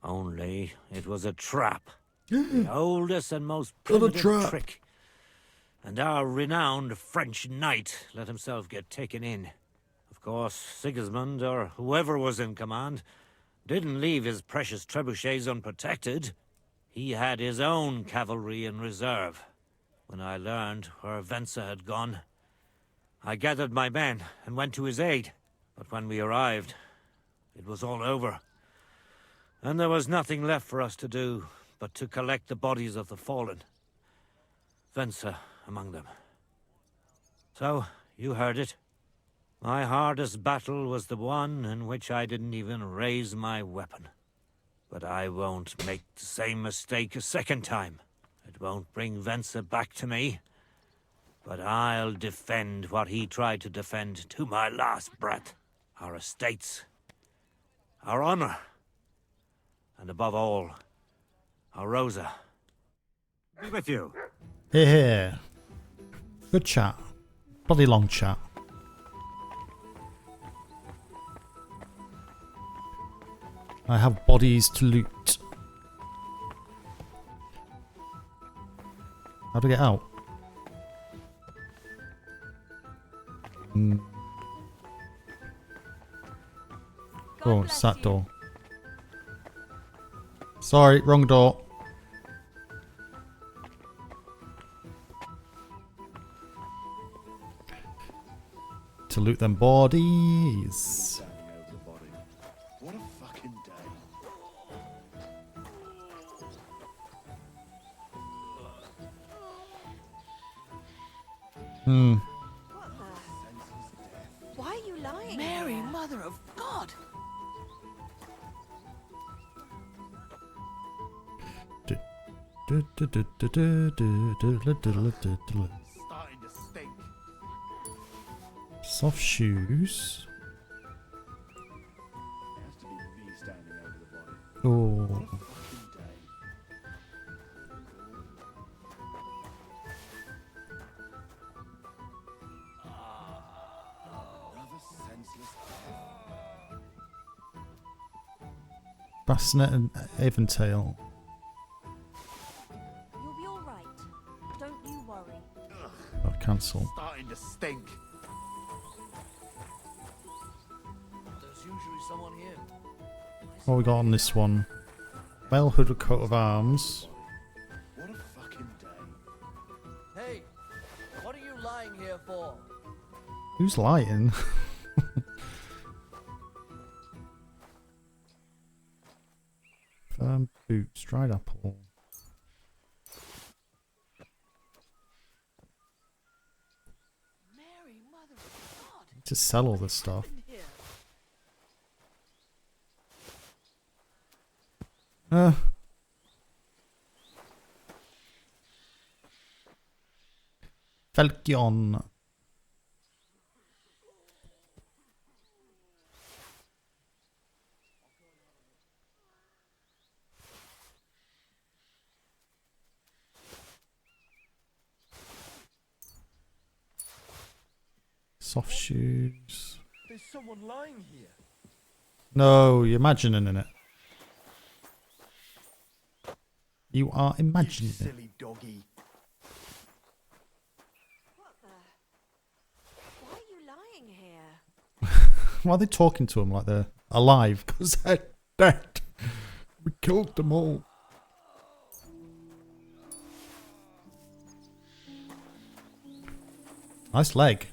Only it was a trap. The oldest and most primitive trick. And our renowned French knight let himself get taken in. Of course, Sigismund, or whoever was in command, didn't leave his precious trebuchets unprotected. He had his own cavalry in reserve. When I learned where Venser had gone, I gathered my men and went to his aid. But when we arrived, it was all over. And there was nothing left for us to do but to collect the bodies of the fallen. Venser among them. So, you heard it. My hardest battle was the one in which I didn't even raise my weapon. But I won't make the same mistake a second time. It won't bring Venser back to me. But I'll defend what he tried to defend to my last breath. Our estates. Our honor. And above all, our Rosa. Be with you. Here. Good chat. Bloody long chat. I have bodies to loot. How do I get out? Oh, it's that door. Sorry, wrong door. To loot them bodies. What a fucking day. Why are you lying? Mary, Mother of God! Starting to stink. Soft shoes. There has to be me standing over the body. Oh. Fucking day. Another senseless death. Bassinet and Aventail. You'll be alright. Don't you worry. Oh, cancel. Starting to stink. There's usually someone here. What we got on this one? Male hooded coat of arms. What a fucking day. Hey, what are you lying here for? Who's lighting? Firm boots, dried apple. Mary, Mother of God! To sell all this stuff. In here. Falcon. Soft shoes. There's someone lying here. No, you're imagining it. You are imagining it. Silly doggy. What the? Why are you lying here? Why are they talking to him like they're alive? Because they're dead. We killed them all. Nice leg.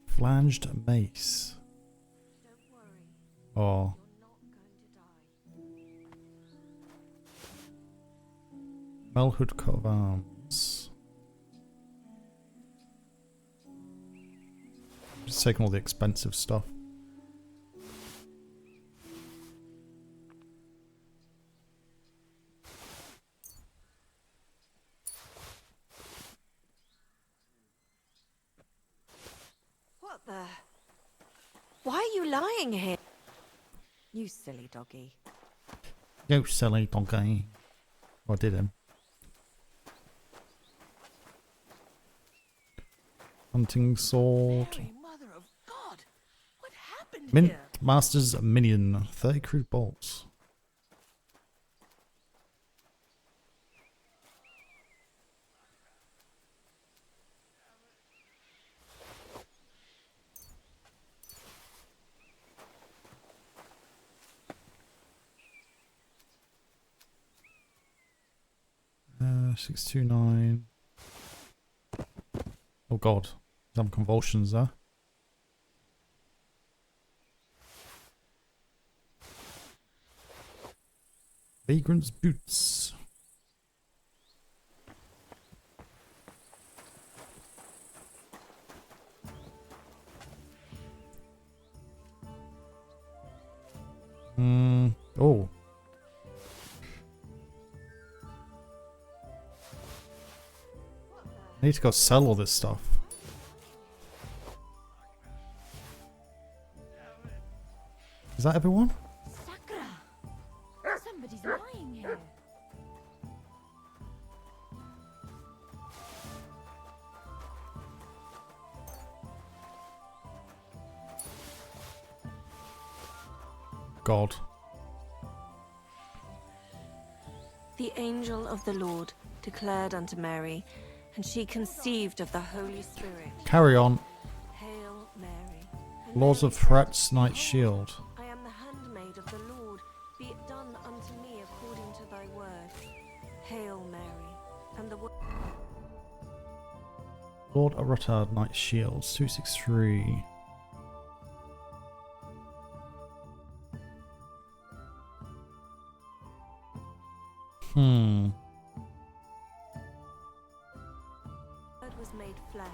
Flanged mace. Don't worry. Oh. You're not going to die. Melhood coat of arms. Just taking all the expensive stuff. What the? Why are you lying here? You silly doggy. You silly donkey. I did him. Hunting sword. Mary, Mother of God, what happened Mint here? Master's Minion. 30 crude bolts. Uh, 629. Oh god. Some convulsions there. Vagrant's boots. Oh. I need to go sell all this stuff. Is that everyone? Sakura! Somebody's lying here. God. The angel of the Lord declared unto Mary, and she conceived of the Holy Spirit. Carry on. Hail Mary. And Laws Mary of said, Threats, Night Shield. I am the handmaid of the Lord. Be it done unto me according to thy word. Hail Mary. And the word. Lord Arutard, Night Shields, 263. Word was made flesh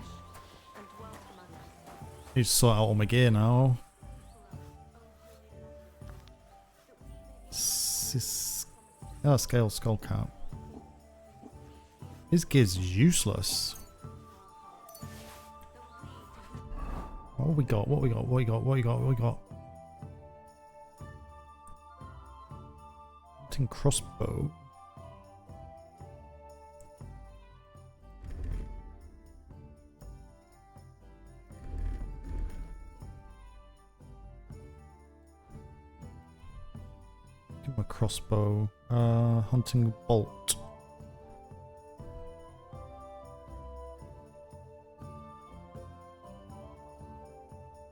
and dwelt among us. Need to sort out all my gear now. Scale skull cap. His gear's useless. What we got? What we got? What we got? What we got? What we got? Hunting crossbow. Give him a crossbow. Hunting bolt.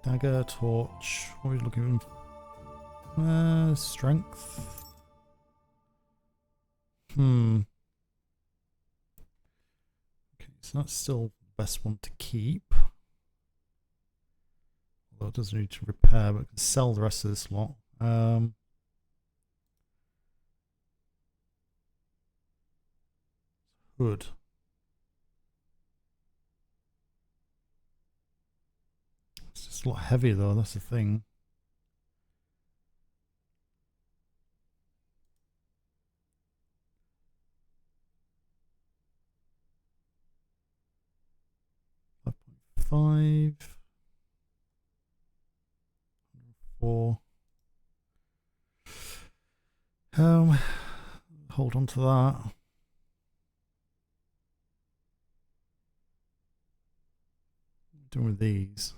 Dagger, torch. What are we looking for? Strength. Okay, so that's still the best one to keep. Although it does need to repair, but I can sell the rest of this lot. Hood. Let's just It's a lot heavier though, that's the thing. Five, 4. Hold on to that. Doing with these.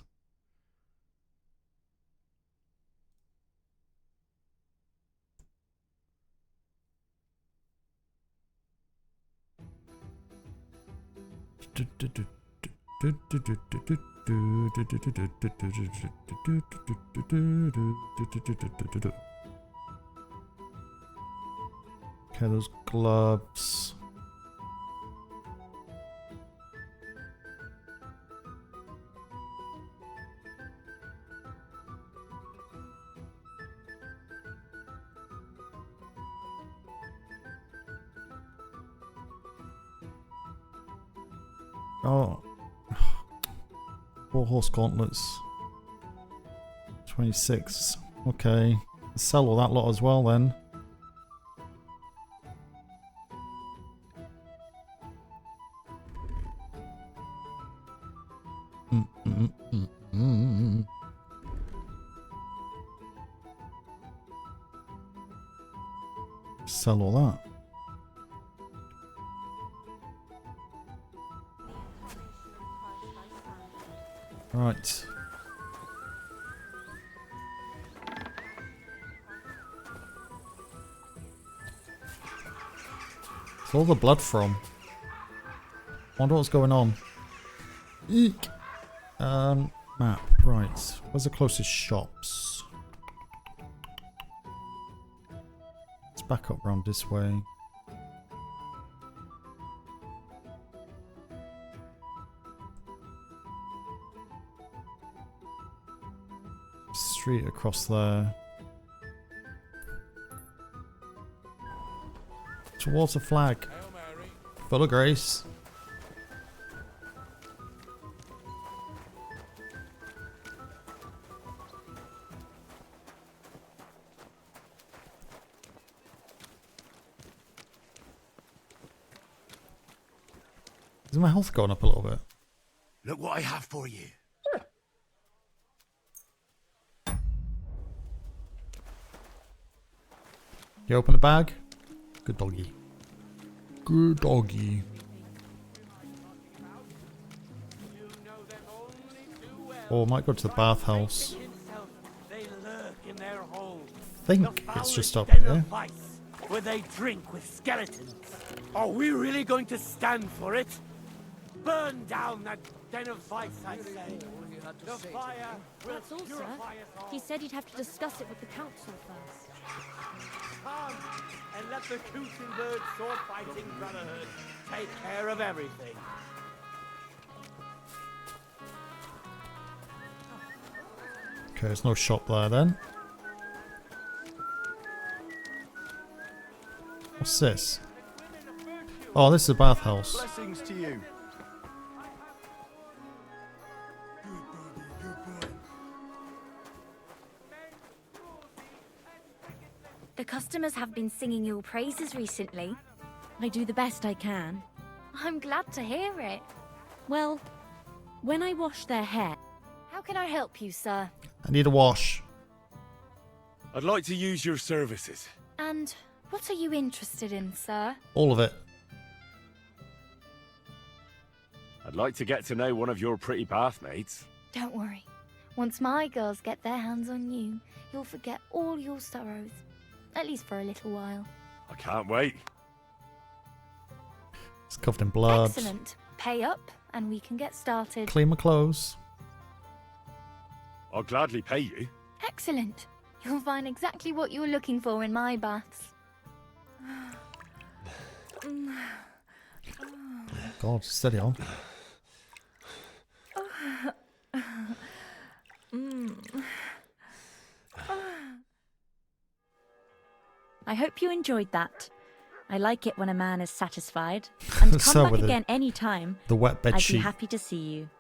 Okay, those gloves. Oh. 4 horse gauntlets. 26. Okay. Sell all that lot as well then. Sell all that. Right. Where's all the blood from? Wonder what's going on. Eek. Map. Right. Where's the closest shops? Let's back up round this way. Street across there. Towards the flag. Full of grace. Is my health going up a little bit? Look what I have for you. You open the bag? Good doggy. Good doggy. Or I might go to the bathhouse. I think it's just up here. Where they drink with skeletons. Are we really going to stand for it? Burn down that den of vice, I say. The fire will That's all, sir. purify us all. He said he'd have to discuss it with the council first. Come and let the Kuchenberg sword-fighting brotherhood take care of everything. Okay, there's no shop there then. What's this? Oh, this is a bathhouse. Blessings to you. The customers have been singing your praises recently. I do the best I can. I'm glad to hear it. Well, when I wash their hair... How can I help you, sir? I need a wash. I'd like to use your services. And what are you interested in, sir? All of it. I'd like to get to know one of your pretty bathmaids. Don't worry. Once my girls get their hands on you, you'll forget all your sorrows. At least for a little while. I can't wait. It's covered in blood. Excellent. Pay up, and we can get started. Clean my clothes. I'll gladly pay you. Excellent. You'll find exactly what you're looking for in my baths. God, steady on. I hope you enjoyed that. I like it when a man is satisfied. And So come back with again any time. the wet bed I'd sheet. be happy to see you.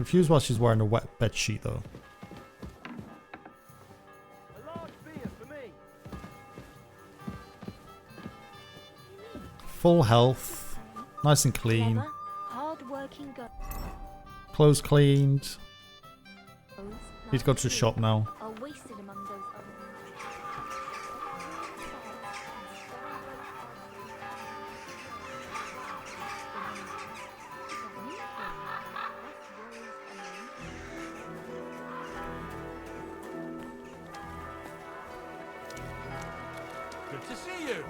Confused why she's wearing a wet bed sheet though. Full health, nice and clean. Clever, hard-working girl. Clothes cleaned. Need to go to the shop now. Are wasted among those other. Good to see you.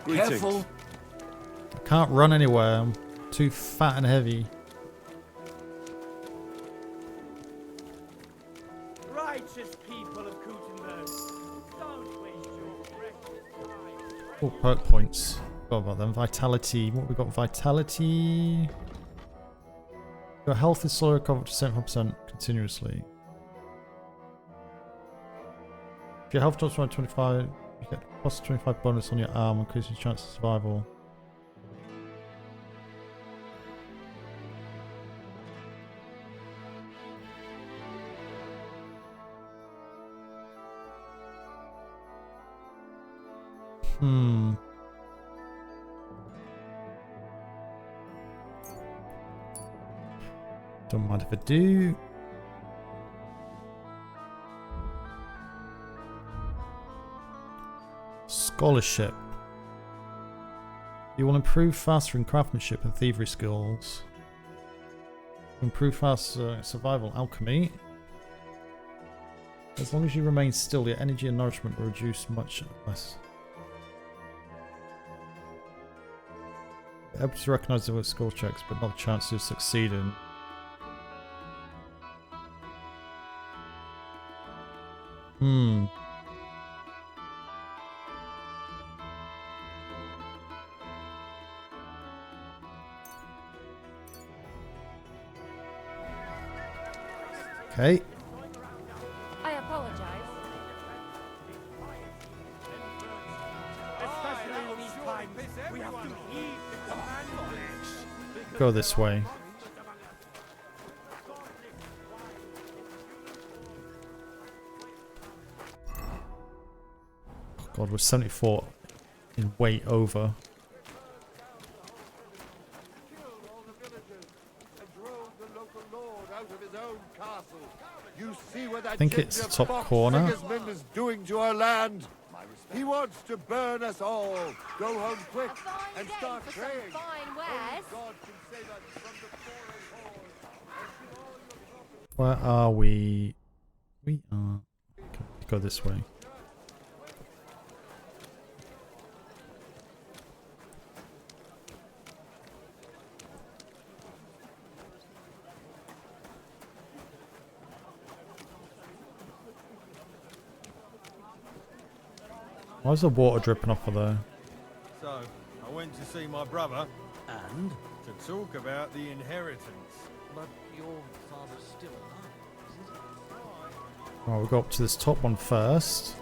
Greetings. Careful. I can't run anywhere. I'm too fat and heavy. Righteous people of Kuttenberg, don't waste your precious time. Oh, perk points. Forgot about them. Vitality. What we got? Vitality. Your health is slowly recovered to 75% continuously. If your health drops by 25, you get plus 25 bonus on your arm, increasing your chance of survival. Don't mind if I do. Scholarship. You will improve faster in craftsmanship and thievery skills. Improve faster survival alchemy. As long as you remain still, your energy and nourishment will reduce much less. Able to recognize the skill checks, but not the chance of succeeding. Okay. I apologize. Especially in these times, we have to heed the commandments. Go this way. Oh God, we're 74 in weight over. You see what that I think it's ginger top fox corner. Sigismund is doing to our land. He wants to burn us all. Go home quick and start praying. Fine wares. God can save us from the foreign horde. Where are we? We are. Okay, go this way. Why is the water dripping off of there? So, I went to see my brother. And? To talk about the inheritance. But your father's still alive, isn't he? Right, we'll go up to this top one first.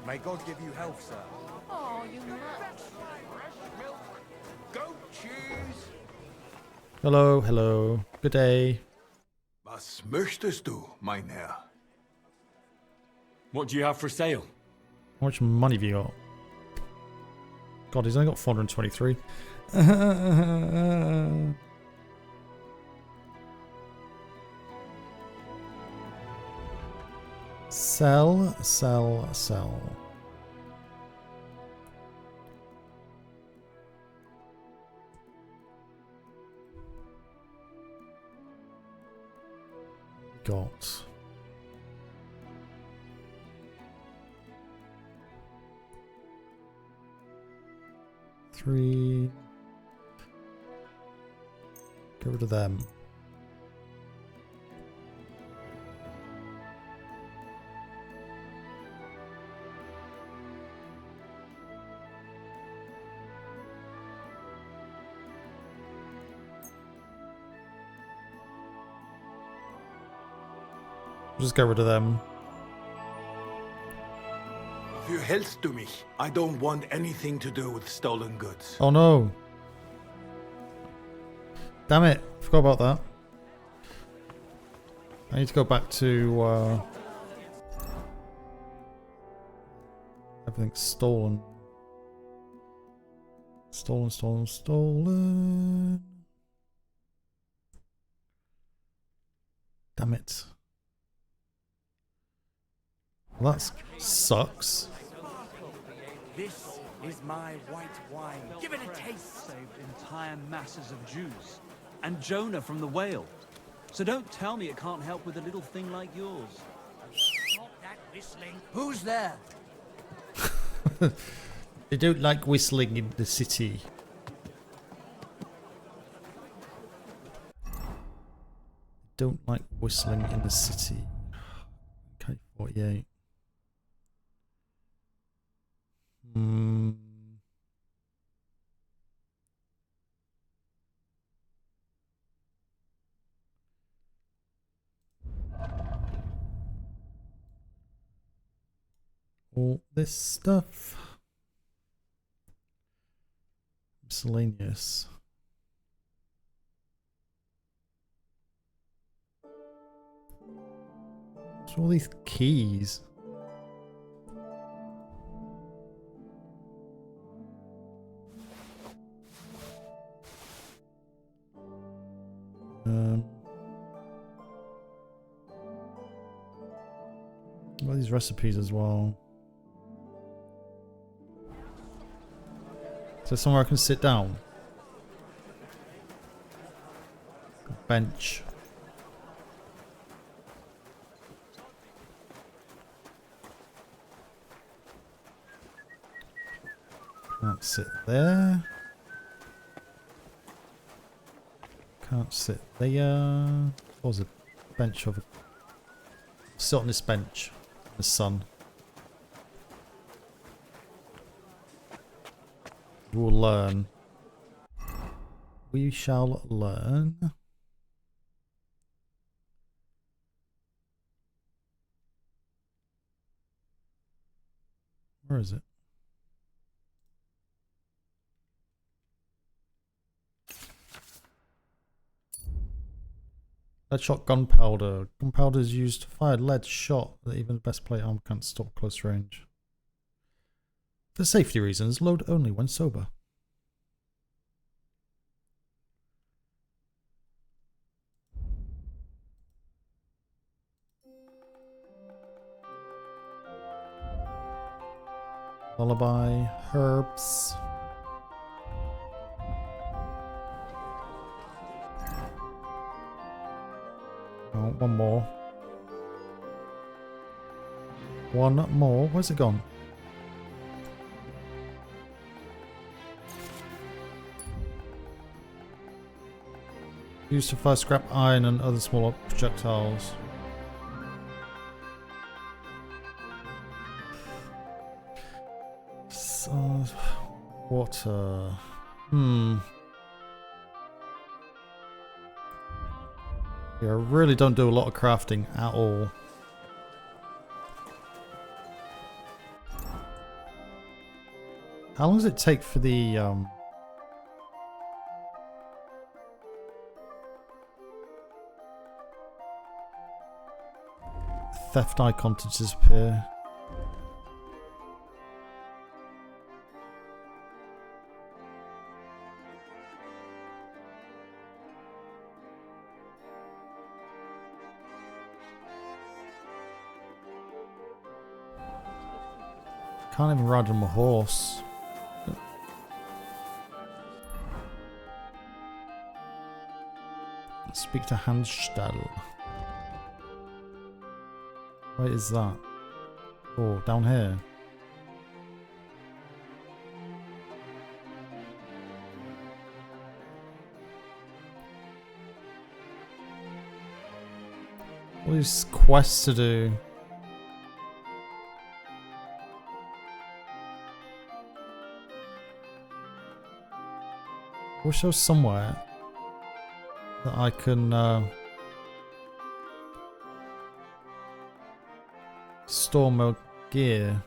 May God give you health, sir. Oh, you nut. Goat cheese. Hello, hello. Good day. Was möchtest du, mein Herr? What do you have for sale? How much money have you got? God, he's only got 423. Sell, sell, sell. Got 3. Get rid of them. Just get rid of them. Verhältst du mich? I don't want anything to do with stolen goods. Oh no. Damn it! Forgot about that. I need to go back to everything's stolen. Stolen. Damn it. Well, that sucks. This is my white wine. Give it a taste. Saved entire masses of Jews. And Jonah from the whale. So don't tell me it can't help with a little thing like yours. Stop that whistling. Who's there? They don't like whistling in the city. Don't like whistling in the city. Okay, 48. All this stuff. Miscellaneous. What's all these keys? All these recipes as well. Is there somewhere I can sit down? A bench. Can't sit there. Can't sit there. There's a bench over. Sit on this bench. The sun. We'll learn. We shall learn. Where is it? Lead shot gunpowder. Gunpowder is used to fire lead shot that even the best plate armor can't stop close range. For safety reasons, load only when sober. Lullaby, herbs. Oh, one more. One more. Where's it gone? Used to fire scrap iron and other smaller projectiles. So, water. Yeah, I really don't do a lot of crafting at all. How long does it take for the theft icon to disappear? Can't even ride on a horse. Speak to Handstall. Where is that? Oh, down here. All these quests to do. I wish there was somewhere that I can store my gear.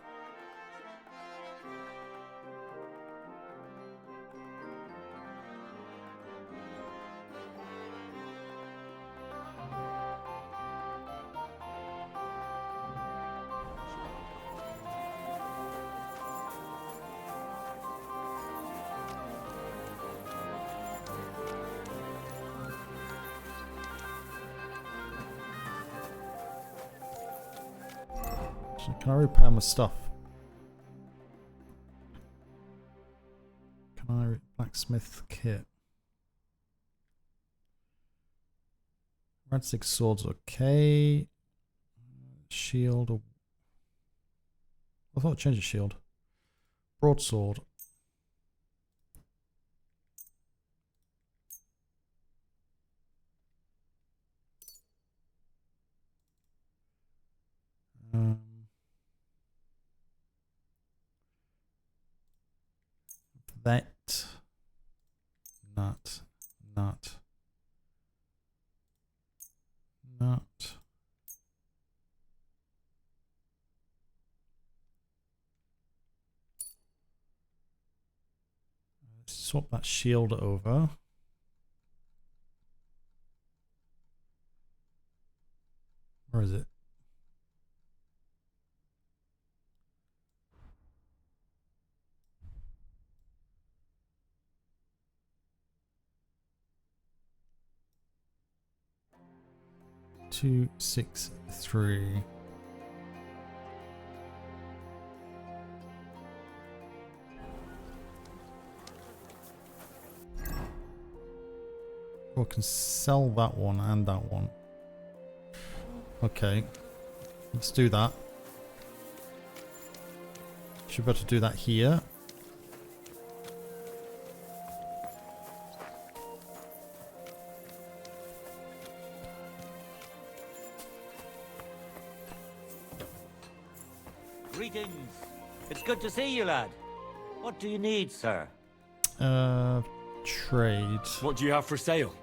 Can I repair my stuff? Can I blacksmith kit? Red 6 swords, okay. Shield. I thought I'd change the shield. Broadsword. That. Not. Swap that shield over. Where is it? Two, 6, 3. I can sell that one and that one. Okay, let's do that. Should be able to do that here. Greetings. It's good to see you, lad. What do you need, sir? Trade. What do you have for sale?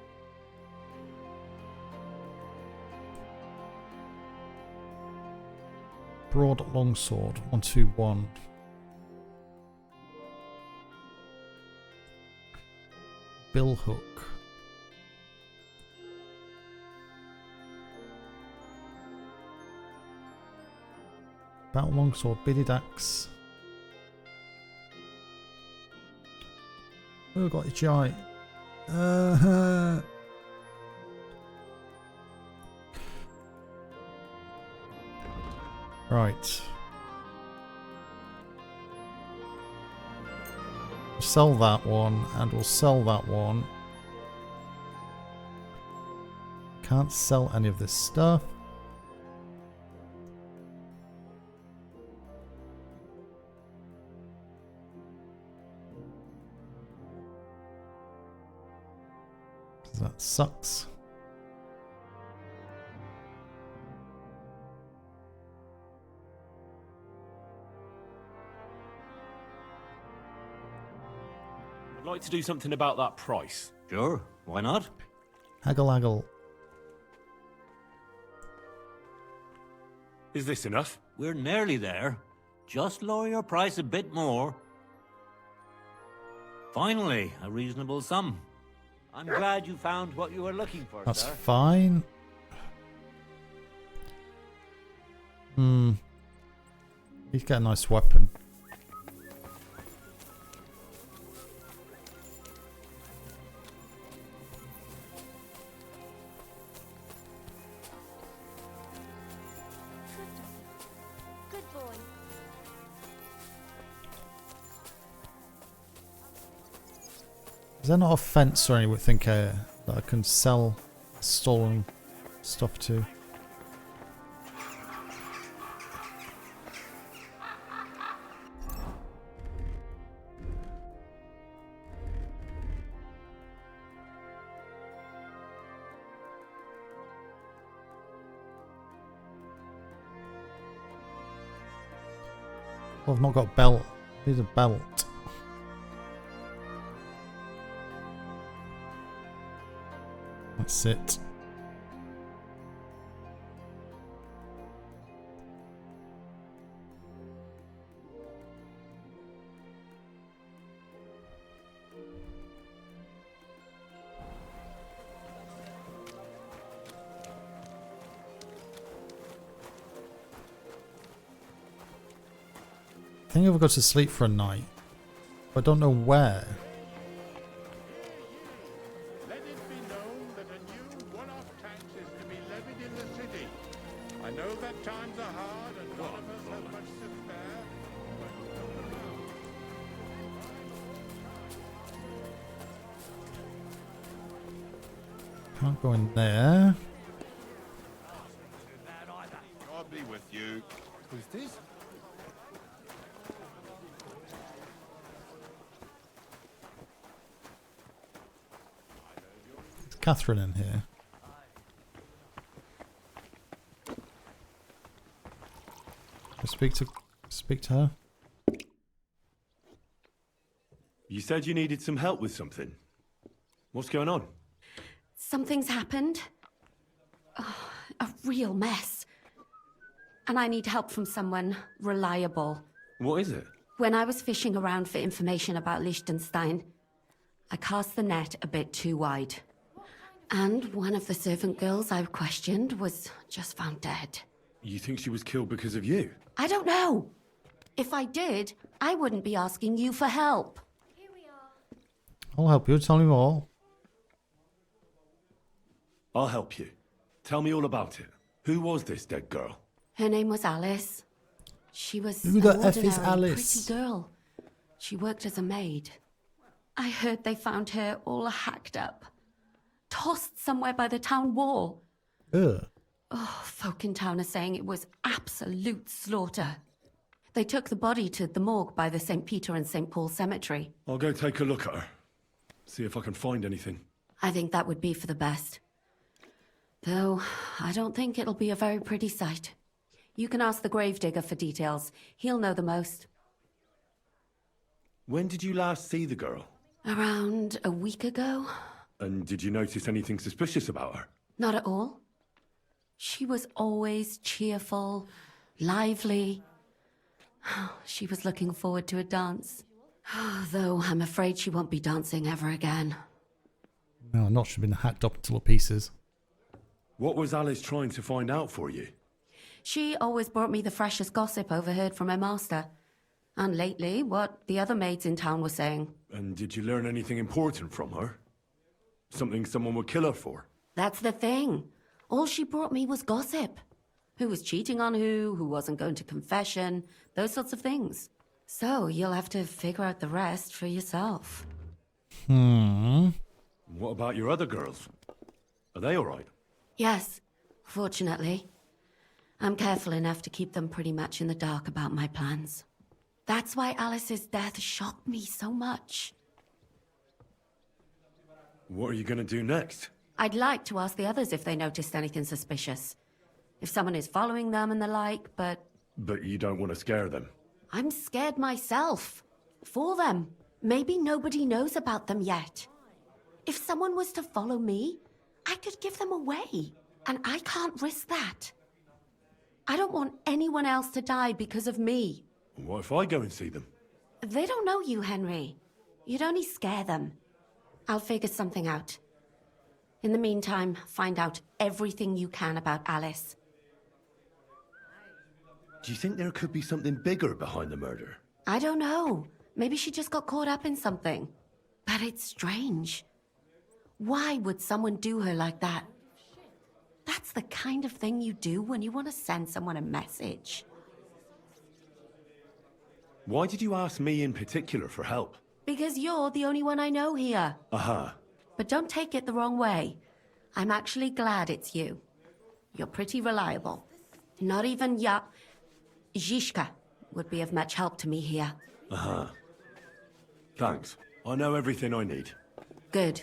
Broad longsword, 121. Bill hook. Battle longsword, beaded axe. Oh, got a giant. Right. Sell that one, and we'll sell that one. Can't sell any of this stuff. That sucks. I'd like to do something about that price. Sure, why not? Haggle haggle. Is this enough? We're nearly there. Just lower your price a bit more. Finally, a reasonable sum. I'm glad you found what you were looking for, That's sir. fine. He's got a nice weapon. Good boy. Is there not a fence or anything that I can sell stolen stuff to? Well, I've not got a belt. I need a belt. That's it. I think I've got to sleep for a night, but I don't know where. Let it be known that a new one-off tax is to be levied in the city. I know that times are hard and none of us have Can't go in there. I'll be with you. Who's this? Is Catherine in here? Speak to her. You said you needed some help with something. What's going on? Something's happened. Oh, a real mess. And I need help from someone reliable. What is it? When I was fishing around for information about Liechtenstein, I cast the net a bit too wide. And one of the servant girls I questioned was just found dead. You think she was killed because of you? I don't know. If I did, I wouldn't be asking you for help. I'll help you. Tell me more. I'll help you. Tell me all about it. Who was this dead girl? Her name was Alice. She was Who an the F is ordinary, Alice? pretty girl. She worked as a maid. I heard they found her all hacked up, tossed somewhere by the town wall. Ugh. Oh, folk in town are saying it was absolute slaughter. They took the body to the morgue by the St. Peter and St. Paul cemetery. I'll go take a look at her. See if I can find anything. I think that would be for the best. Though, I don't think it'll be a very pretty sight. You can ask the gravedigger for details. He'll know the most. When did you last see the girl? Around a week ago? And did you notice anything suspicious about her? Not at all. She was always cheerful, lively. She was looking forward to a dance. Though I'm afraid she won't be dancing ever again. No, not she's been hacked up into little pieces. What was Alice trying to find out for you? She always brought me the freshest gossip overheard from her master. And lately, what the other maids in town were saying. And did you learn anything important from her? Something someone would kill her for? That's the thing. All she brought me was gossip. Who was cheating on who wasn't going to confession, those sorts of things. So you'll have to figure out the rest for yourself. What about your other girls? Are they all right? Yes, fortunately. I'm careful enough to keep them pretty much in the dark about my plans. That's why Alice's death shocked me so much. What are you going to do next? I'd like to ask the others if they noticed anything suspicious. If someone is following them and the like, but... But you don't want to scare them. I'm scared myself. For them. Maybe nobody knows about them yet. If someone was to follow me, I could give them away. And I can't risk that. I don't want anyone else to die because of me. What if I go and see them? They don't know you, Henry. You'd only scare them. I'll figure something out. In the meantime, find out everything you can about Alice. Do you think there could be something bigger behind the murder? I don't know. Maybe she just got caught up in something. But it's strange. Why would someone do her like that? That's the kind of thing you do when you want to send someone a message. Why did you ask me in particular for help? Because you're the only one I know here. Aha. But don't take it the wrong way. I'm actually glad it's you. You're pretty reliable. Not even Zhishka would be of much help to me here. Aha. Thanks. I know everything I need. Good.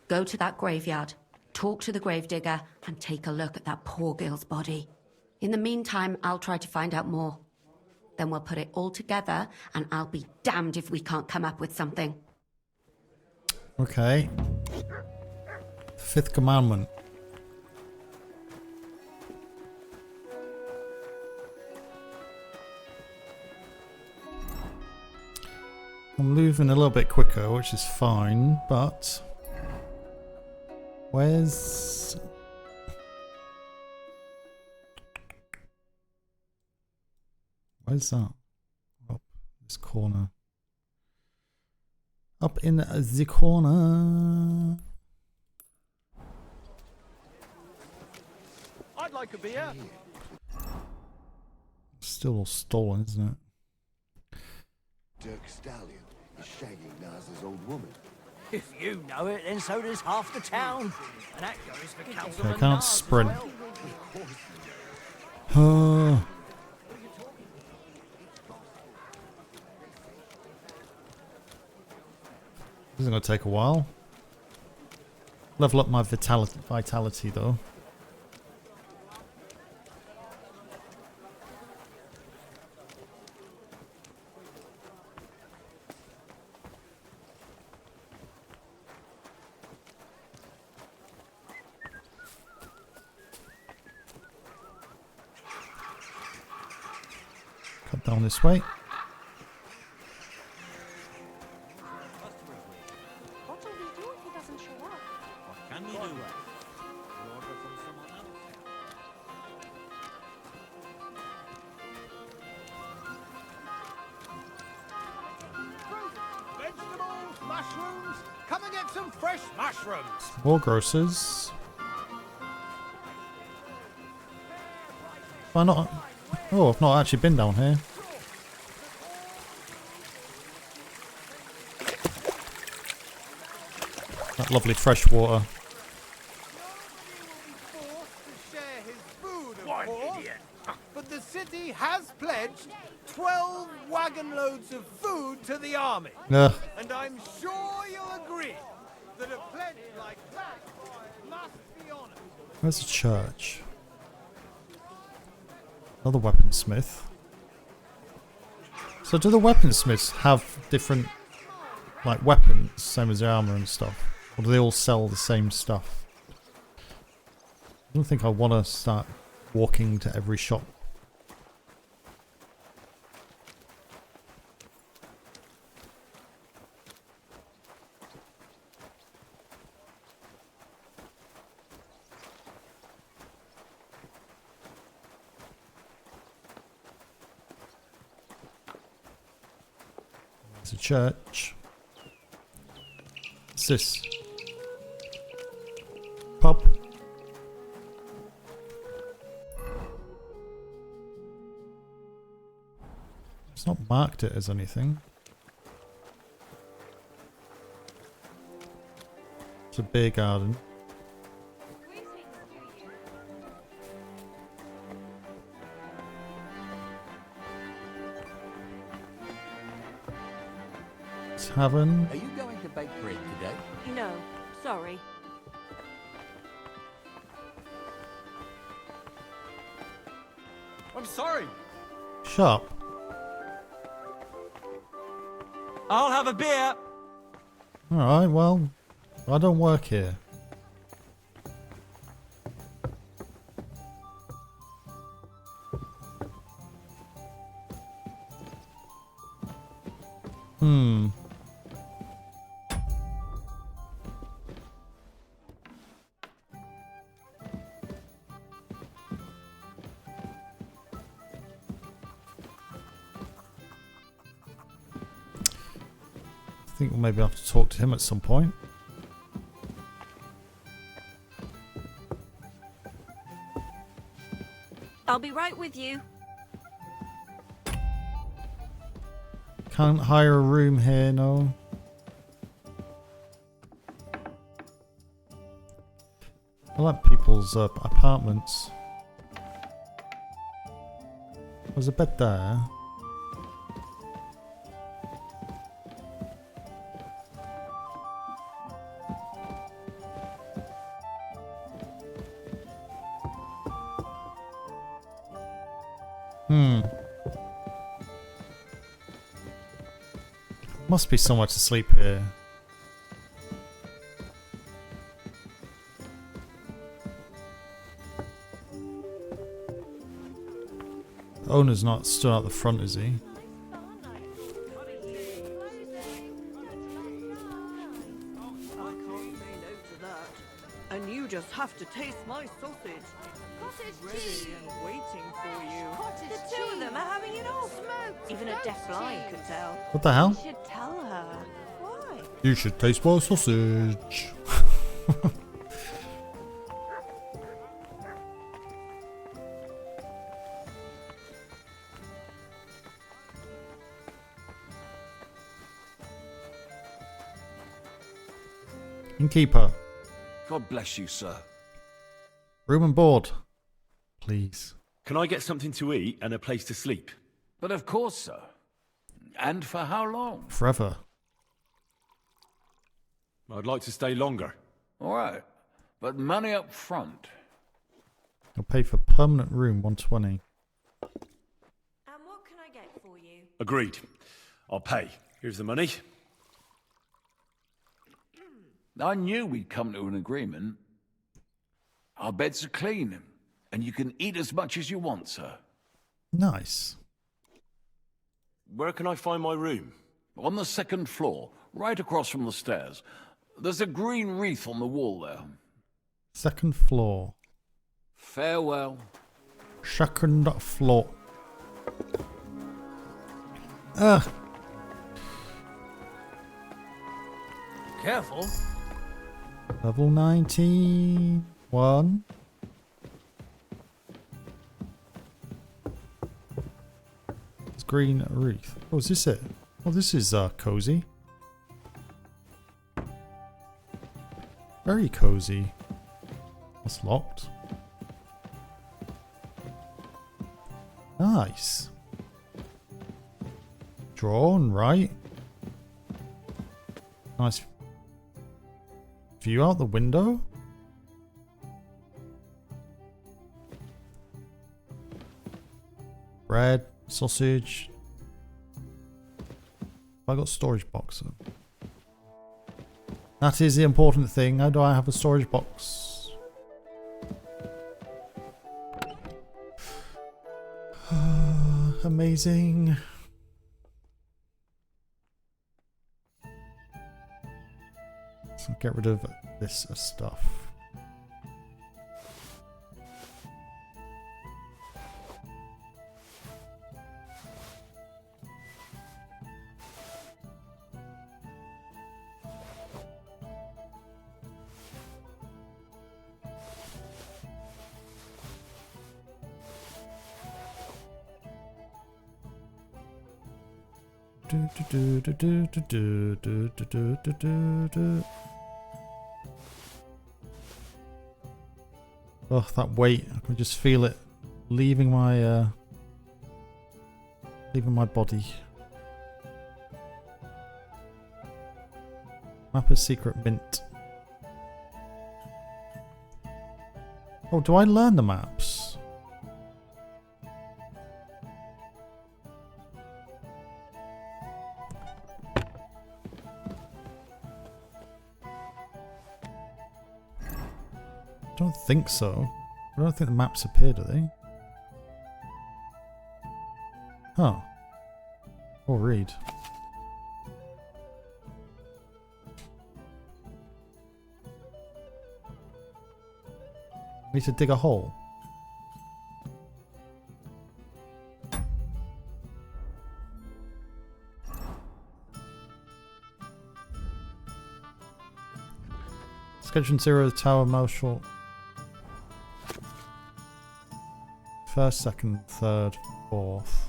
Go to that graveyard, talk to the gravedigger, and take a look at that poor girl's body. In the meantime, I'll try to find out more. Then we'll put it all together, and I'll be damned if we can't come up with something. Okay. Fifth commandment. I'm moving a little bit quicker, which is fine, but where's that? Up this corner. Up in the corner. I'd like a beer. Still all stolen, isn't it? Dirk Stallion is shagging Naz's old woman. If you know it, then so does half the town. And that goes for Councilman I can't Nars as sprint. well. This is going to take a while. Level up my vitality though. Cut down this way. What do we do if he doesn't show up? What can we do? Order from someone else. Vegetables, mushrooms. Come and get some fresh mushrooms. More grocers. Why not? Oh, I've not actually been down here. That lovely fresh water. But the city has pledged 12 wagon loads of food to the army. Ugh. And I'm sure you'll agree that a pledge like that must be honored. Where's the church? Another weaponsmith. So do the weaponsmiths have different like weapons, same as the armor and stuff? Or do they all sell the same stuff? I don't think I want to start walking to every shop. There's a church. What's this? Pub. It's not marked it as anything. It's a beer garden. Tavern. Are you going to bake bread today? No, sorry. I'm sorry. Shop. I'll have a beer. Alright, well, I don't work here. I think we'll maybe have to talk to him at some point. I'll be right with you. Can't hire a room here, no. I like people's apartments. There's a bed there. Must be somewhere to sleep here. The owner's not stood out the front, is he? And you just have to taste my sausage. Ready and waiting for you. The two of them are having it all. Even a deaf blind could tell. What the hell? You should tell her. Why? You should taste my sausage. Innkeeper. God bless you, sir. Room and board. Please. Can I get something to eat and a place to sleep? But of course, sir. And for how long? Forever. I'd like to stay longer. All right. But money up front. I'll pay for permanent room 120. And what can I get for you? Agreed. I'll pay. Here's the money. I knew we'd come to an agreement. Our beds are clean, and you can eat as much as you want, sir. Nice. Where can I find my room? On the second floor, right across from the stairs. There's a green wreath on the wall there. Second floor. Farewell. Second floor. Ugh. Careful. Level 19. 1. It's green wreath. Oh, is this it? Oh, this is cozy. Very cozy. That's locked. Nice. Drawn, right? Nice view out the window. Bread, sausage. I got storage box. That is the important thing. How do I have a storage box? Amazing. So get rid of this stuff. Oh, that weight! I can just feel it leaving my body. Map of Secret Mint. Oh, do I learn the maps? I don't think so. I don't think the maps appear, do they? Huh. Or read. Need to dig a hole. Schedule 0, the tower, Marshall. First, second, third, fourth.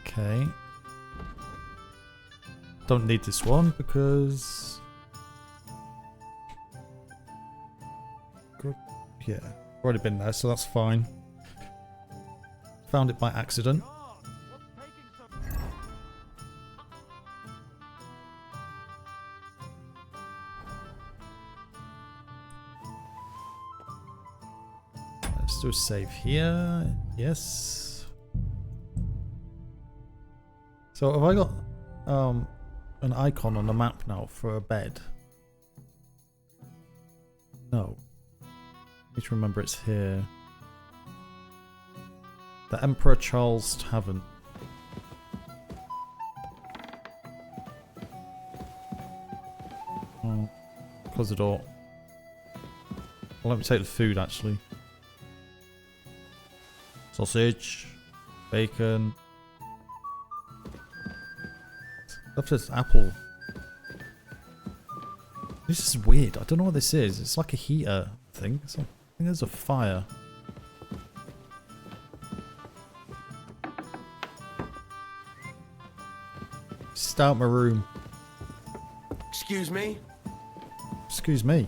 Okay. Don't need this one because... Good. Yeah, already been there, so that's fine. Found it by accident. Let's do a save here. Yes. So have I got an icon on the map now for a bed? No. Need to remember it's here. The Emperor Charles Tavern. Oh, close the door. Well, let me take the food actually. Sausage, bacon. Love this apple. This is weird. I don't know what this is. It's like a heater thing. It's like, I think there's a fire. Start my room. Excuse me? Excuse me.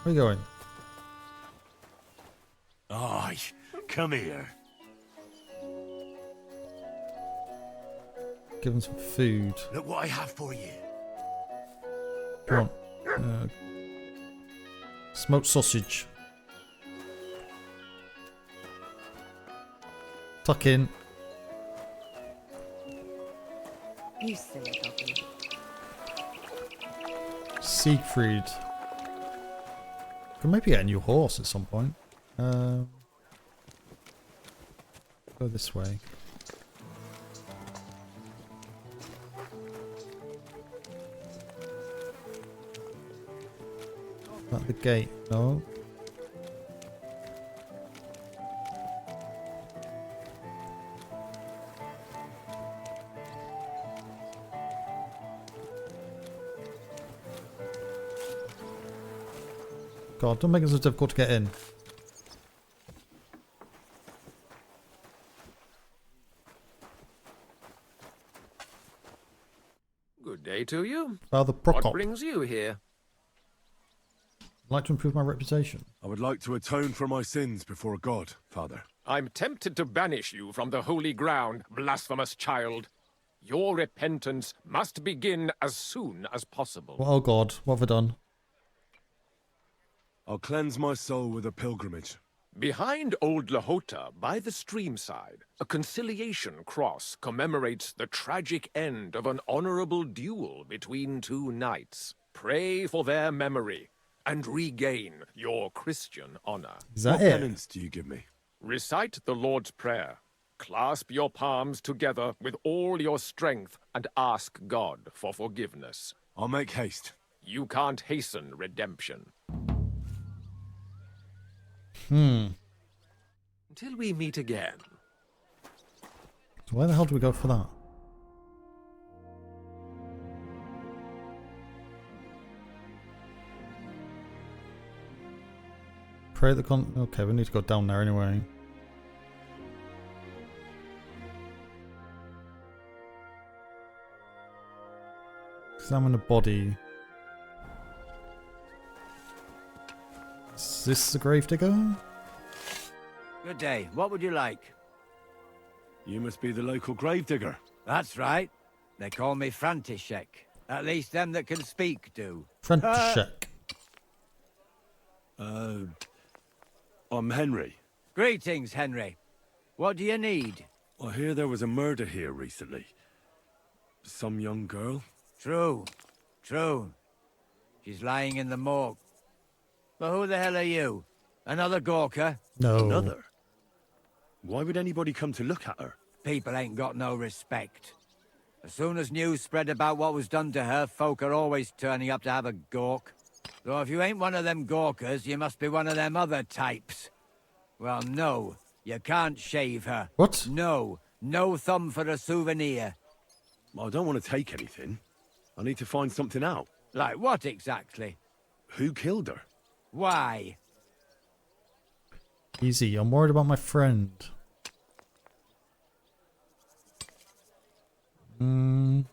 Where are you going? Aye, come here. Give him some food. Look what I have for you. Come on. Smoked sausage. Tuck in. You silly doggy. Siegfried. Could maybe get a new horse at some point. Go this way. At the gate, no. God, don't make it so difficult to get in. Good day to you. Father Prokop. What brings you here? I'd like to improve my reputation. I would like to atone for my sins before God, Father. I'm tempted to banish you from the holy ground, blasphemous child. Your repentance must begin as soon as possible. Well, oh God, what have I done? I'll cleanse my soul with a pilgrimage. Behind Old Lahota, by the streamside, a conciliation cross commemorates the tragic end of an honorable duel between two knights. Pray for their memory and regain your Christian honor. Is that what it? penance do you give me? Recite the Lord's Prayer. Clasp your palms together with all your strength and ask God for forgiveness. I'll make haste. You can't hasten redemption. Until we meet again. So where the hell do we go for that? Pray the okay, we need to go down there anyway. Examine the body. Is this the gravedigger? Good day. What would you like? You must be the local gravedigger. That's right. They call me František. At least them that can speak do. František. I'm Henry. Greetings, Henry. What do you need? I hear there was a murder here recently. Some young girl? True. She's lying in the morgue. But who the hell are you? Another Gawker? No. Another? Why would anybody come to look at her? People ain't got no respect. As soon as news spread about what was done to her, folk are always turning up to have a gawk. So if you ain't one of them Gawkers, you must be one of them other types. Well, no, you can't shave her. What? No thumb for a souvenir. I don't want to take anything. I need to find something out. Like what exactly? Who killed her? Why? Easy, I'm worried about my friend. I'm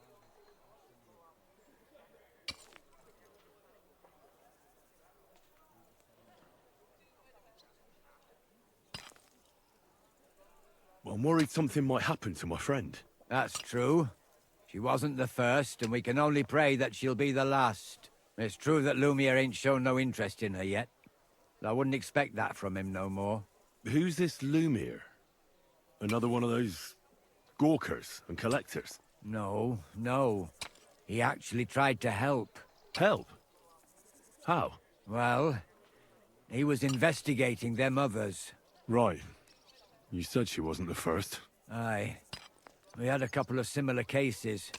worried something might happen to my friend. That's true. She wasn't the first, and we can only pray that she'll be the last. It's true that Lumiere ain't shown no interest in her yet. I wouldn't expect that from him no more. Who's this Lumiere? Another one of those gawkers and collectors? No. He actually tried to help. Help? How? Well, he was investigating them others. Right. You said she wasn't the first. Aye. We had a couple of similar cases.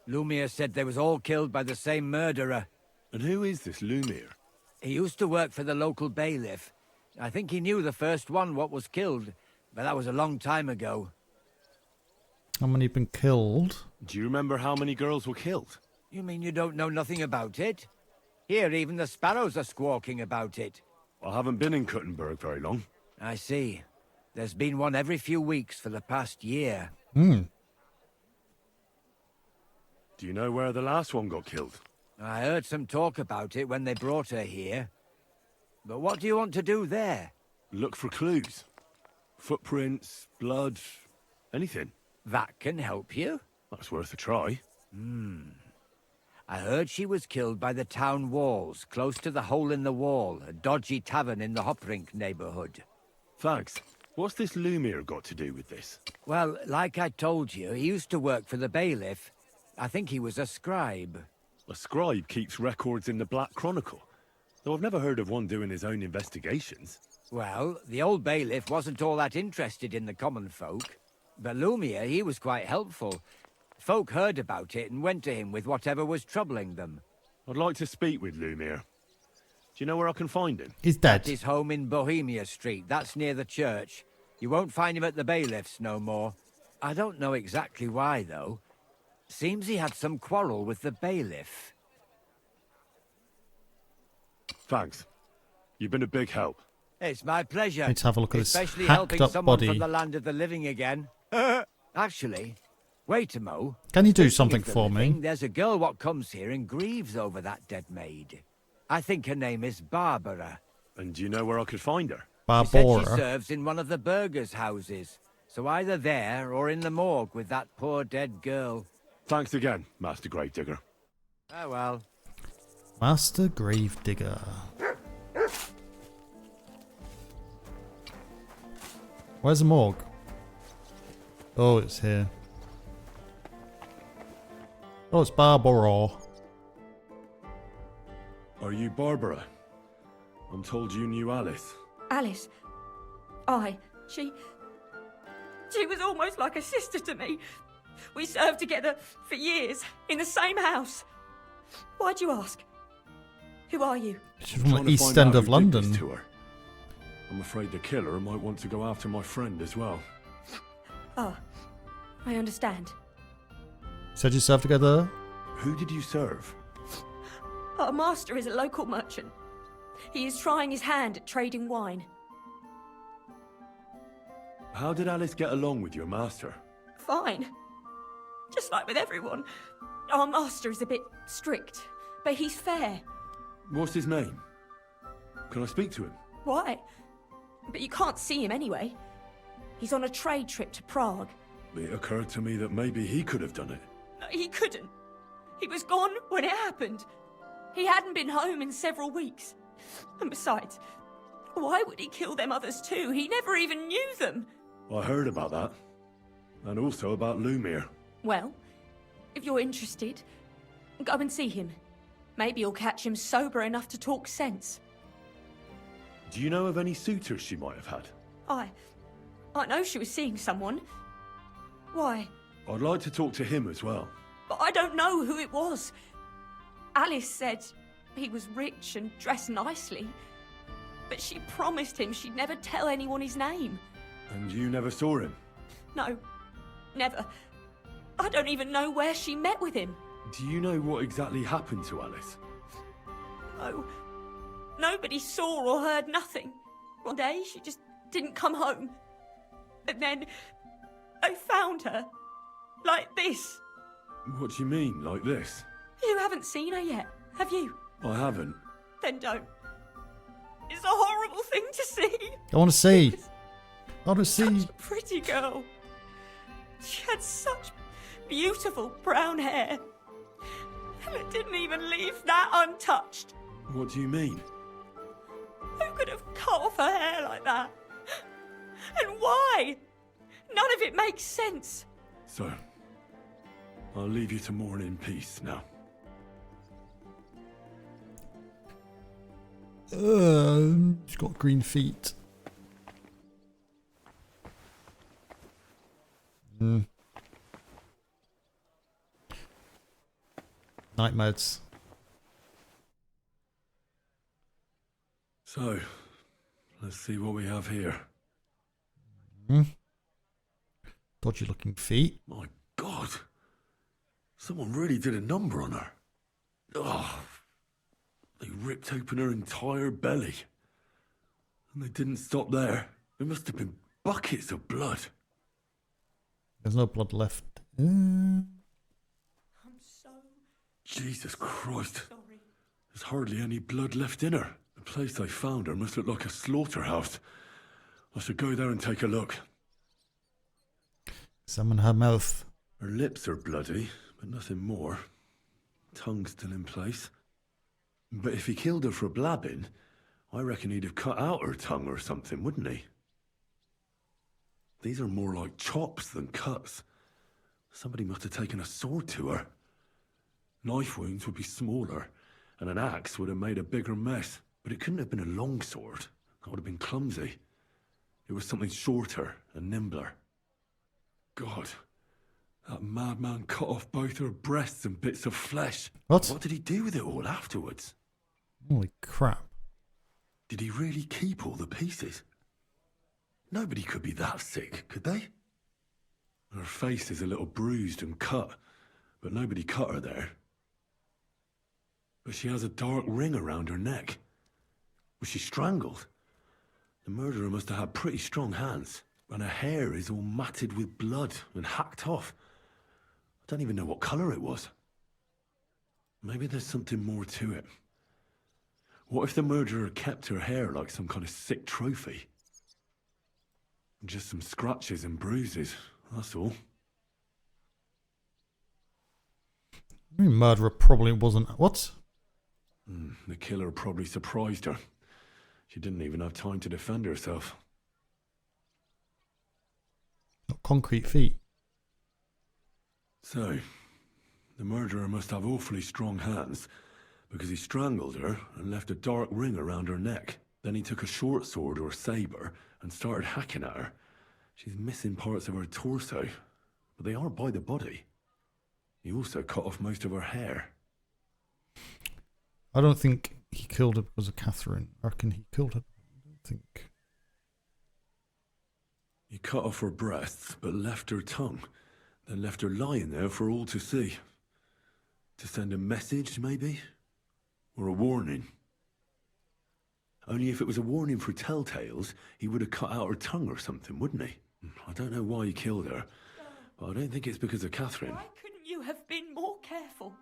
Lumiere said they was all killed by the same murderer. And who is this Lumiere? He used to work for the local bailiff. I think he knew the first one what was killed, but that was a long time ago. How many have been killed? Do you remember how many girls were killed? You mean you don't know nothing about it? Here, even the sparrows are squawking about it. I haven't been in Kuttenberg very long. I see. There's been one every few weeks for the past year. Hmm. Do you know where the last one got killed? I heard some talk about it when they brought her here. But what do you want to do there? Look for clues. Footprints, blood, anything. That can help you? That's worth a try. I heard she was killed by the town walls, close to the Hole in the Wall, a dodgy tavern in the Hoprink neighborhood. Thanks. What's this Lumiere got to do with this? Well, like I told you, he used to work for the bailiff. I think he was a scribe. A scribe keeps records in the Black Chronicle, though I've never heard of one doing his own investigations. Well, the old bailiff wasn't all that interested in the common folk. But Lumiere, he was quite helpful. Folk heard about it and went to him with whatever was troubling them. I'd like to speak with Lumiere. Do you know where I can find him? He's dead. At his home in Bohemia Street. That's near the church. You won't find him at the bailiff's no more. I don't know exactly why, though. Seems he had some quarrel with the bailiff. Thanks. You've been a big help. It's my pleasure. Let's have a look at this Especially hacked helping up someone body. from the land of the living again. Actually, wait a mo. Can you do Speaking something of the for me? living, there's a girl what comes here and grieves over that dead maid. I think her name is Barbara. And do you know where I could find her? She said she Barbara. serves in one of the burgers' houses. So either there or in the morgue with that poor dead girl. Thanks again, Master Gravedigger. Oh well. Master Gravedigger. Where's the morgue? Oh, it's here. Oh, it's Barbara. Are you Barbara? I'm told you knew Alice. Alice. Aye. She was almost like a sister to me. We served together for years in the same house. Why'd you ask? Who are you? She's from the East End of London. To her. I'm afraid the killer might want to go after my friend as well. Ah, I understand. Said you served together? Who did you serve? Our master is a local merchant. He is trying his hand at trading wine. How did Alice get along with your master? Fine. Just like with everyone. Our master is a bit strict, but he's fair. What's his name? Can I speak to him? Why? But you can't see him anyway. He's on a trade trip to Prague. It occurred to me that maybe he could have done it. No, he couldn't. He was gone when it happened. He hadn't been home in several weeks. And besides, why would he kill them others too? He never even knew them. I heard about that. And also about Lumiere. Well, if you're interested, go and see him. Maybe you'll catch him sober enough to talk sense. Do you know of any suitors she might have had? I know she was seeing someone. Why? I'd like to talk to him as well. But I don't know who it was. Alice said he was rich and dressed nicely. But she promised him she'd never tell anyone his name. And you never saw him? No, never. I don't even know where she met with him. Do you know what exactly happened to Alice? No. Nobody saw or heard nothing. One day, she just didn't come home. And then, they found her. Like this. What do you mean, like this? You haven't seen her yet, have you? I haven't. Then don't. It's a horrible thing to see. I want to see. I want to see. Such a pretty girl. She had such beautiful brown hair. And it didn't even leave that untouched. What do you mean? Who could have cut off her hair like that? And why? None of it makes sense. So, I'll leave you to mourn in peace now. She's got green feet. Nightmares. So, let's see what we have here. Dodgy looking feet. My God. Someone really did a number on her. Oh, they ripped open her entire belly. And they didn't stop there. There must have been buckets of blood. There's no blood left. Jesus Christ. There's hardly any blood left in her. The place I found her must look like a slaughterhouse. I should go there and take a look. Examine her mouth. Her lips are bloody, but nothing more. Tongue still in place. But if he killed her for blabbing, I reckon he'd have cut out her tongue or something, wouldn't he? These are more like chops than cuts. Somebody must have taken a sword to her. Knife wounds would be smaller, and an axe would have made a bigger mess. But it couldn't have been a long sword. That would have been clumsy. It was something shorter and nimbler. God, that madman cut off both her breasts and bits of flesh. What? What did he do with it all afterwards? Holy crap. Did he really keep all the pieces? Nobody could be that sick, could they? Her face is a little bruised and cut, but nobody cut her there. But she has a dark ring around her neck. Was she strangled? The murderer must have had pretty strong hands, and her hair is all matted with blood and hacked off. I don't even know what colour it was. Maybe there's something more to it. What if the murderer kept her hair like some kind of sick trophy? Just some scratches and bruises, that's all. I mean, murderer probably wasn't... What? The killer probably surprised her. She didn't even have time to defend herself. Not concrete feet. So, the murderer must have awfully strong hands, because he strangled her and left a dark ring around her neck. Then he took a short sword or saber and started hacking at her. She's missing parts of her torso, but they are by the body. He also cut off most of her hair. I don't think he killed her because of Catherine. I reckon he killed her. I don't think. He cut off her breasts, but left her tongue. Then left her lying there for all to see. To send a message, maybe? Or a warning. Only if it was a warning for telltales, he would have cut out her tongue or something, wouldn't he? I don't know why he killed her, but I don't think it's because of Catherine. Why couldn't you have been more careful?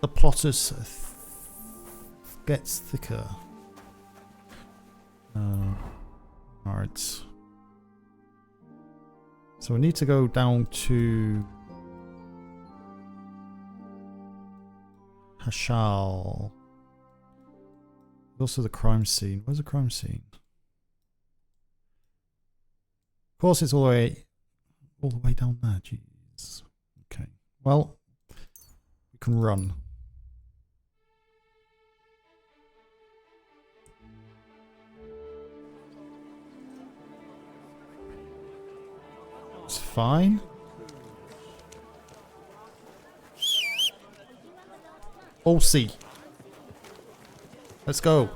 The plot is gets thicker. Alright. So we need to go down to Hashal. Also the crime scene. Where's the crime scene? Of course it's all the way down there. Jeez. Okay. Well, we can run. It's fine. All C. Let's go.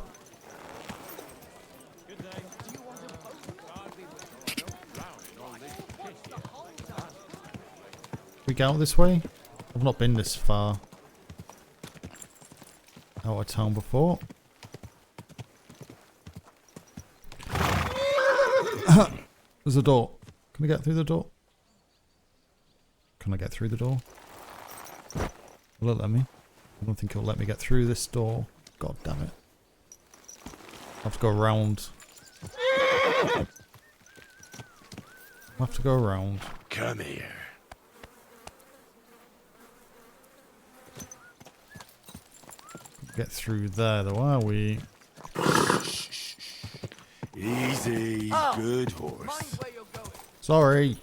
We go out this way? I've not been this far out of town before. There's a door. Can I get through the door? Can I get through the door? Will it let me? I don't think it'll let me get through this door. God damn it. I have to go around. I have to go around. Come here. Get through there though, are we? Easy, good horse. Sorry.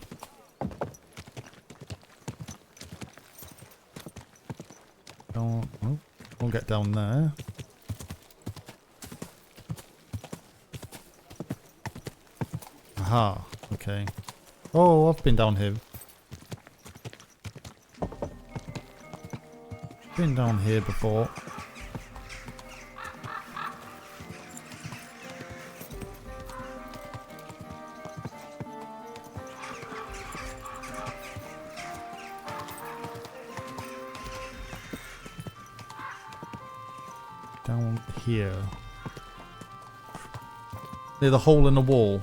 Don't get down there. Aha, okay. Oh, I've been down here. Been down here before. Down here. Near the hole in the wall.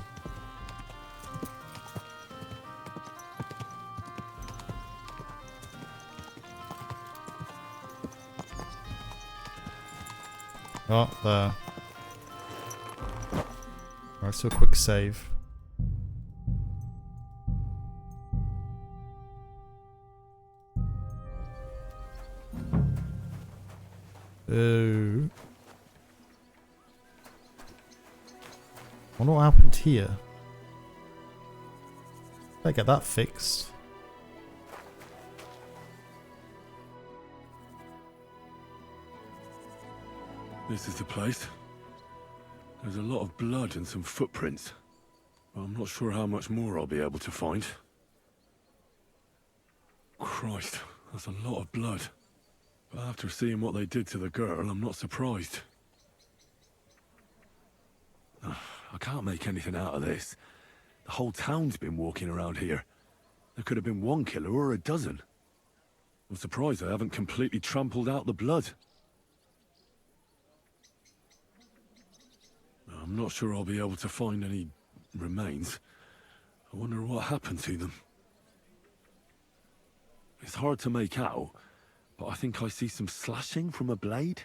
Oh, there. Alright, so a quick save. Oh. Wonder what happened here. Better get that fixed. This is the place. There's a lot of blood and some footprints. But I'm not sure how much more I'll be able to find. Christ, that's a lot of blood. But after seeing what they did to the girl, I'm not surprised. I can't make anything out of this. The whole town's been walking around here. There could have been one killer or a dozen. I'm surprised I haven't completely trampled out the blood. I'm not sure I'll be able to find any remains. I wonder what happened to them. It's hard to make out, but I think I see some slashing from a blade.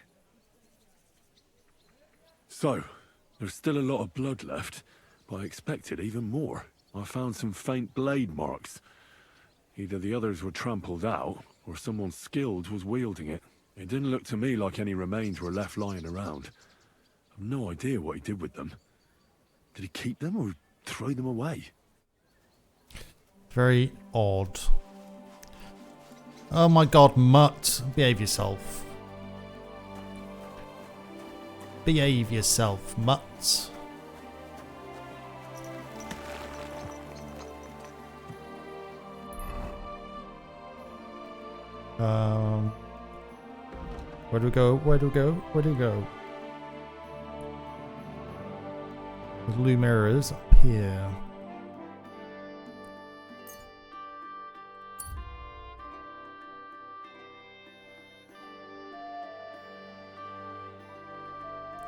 So, there's still a lot of blood left, but I expected even more. I found some faint blade marks. Either the others were trampled out, or someone skilled was wielding it. It didn't look to me like any remains were left lying around. I've no idea what he did with them. Did he keep them or throw them away? Very odd. Oh my god, Mutt. Behave yourself. Behave yourself, Mutt. Where do we go? Where do we go? Where do we go? The blue mirrors up here.